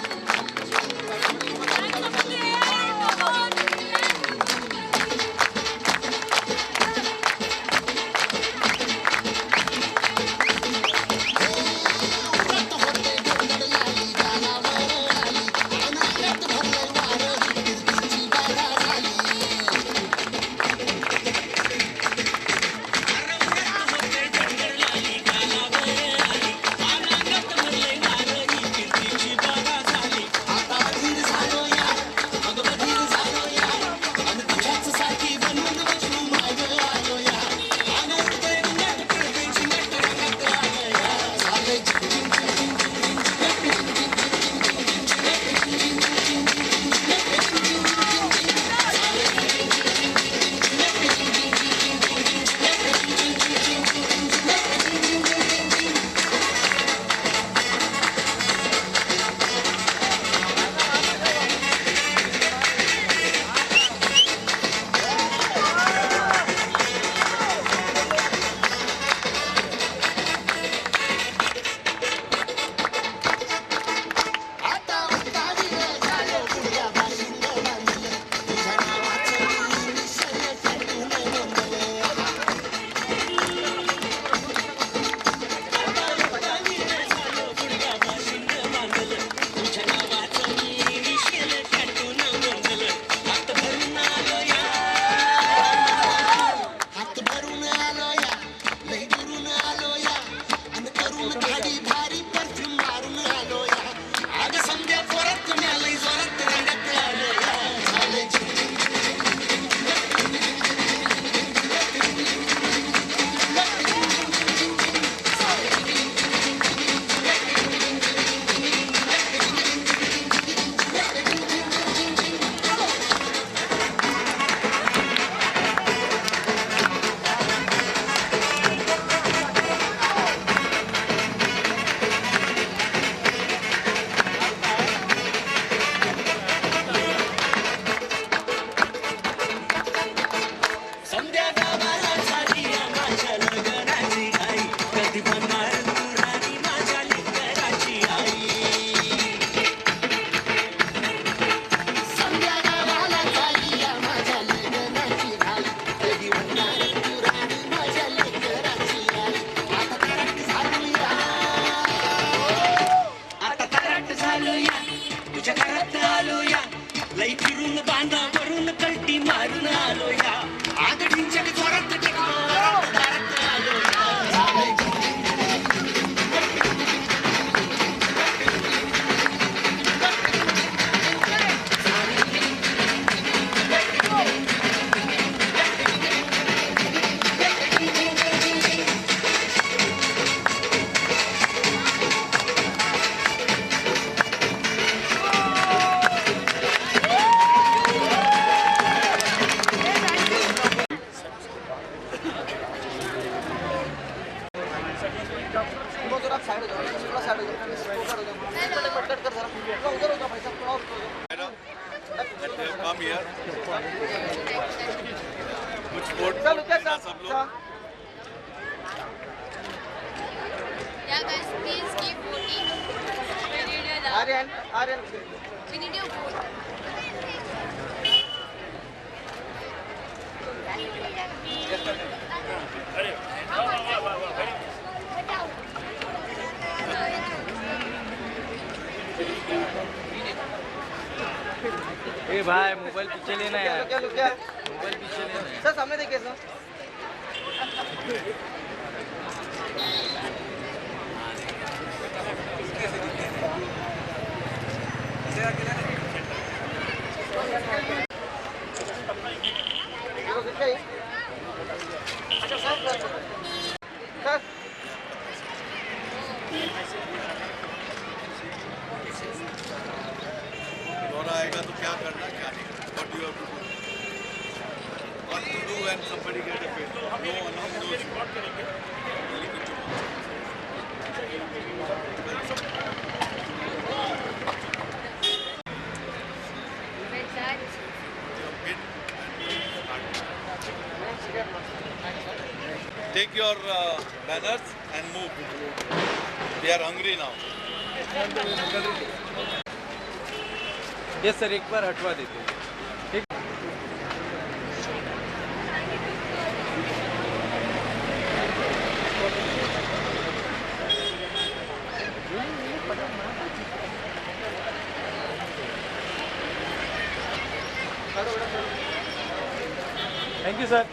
that they have come here. Good sport खेलना सब लोग. Yeah, guys, please keep voting. We need your love. We need your vote. ए भाई मोबाइल पीछे लेना है यार मोबाइल पीछे लेना है सर सामने देखिए सर दौरा आएगा तो क्या करना क्या नहीं करना. What do you have to do? What to do when somebody get a fail? No one knows. Only कुछ Take your banners and move. We are hungry now. ये सर एक बार हटवा देते ठीक थैंक यू सर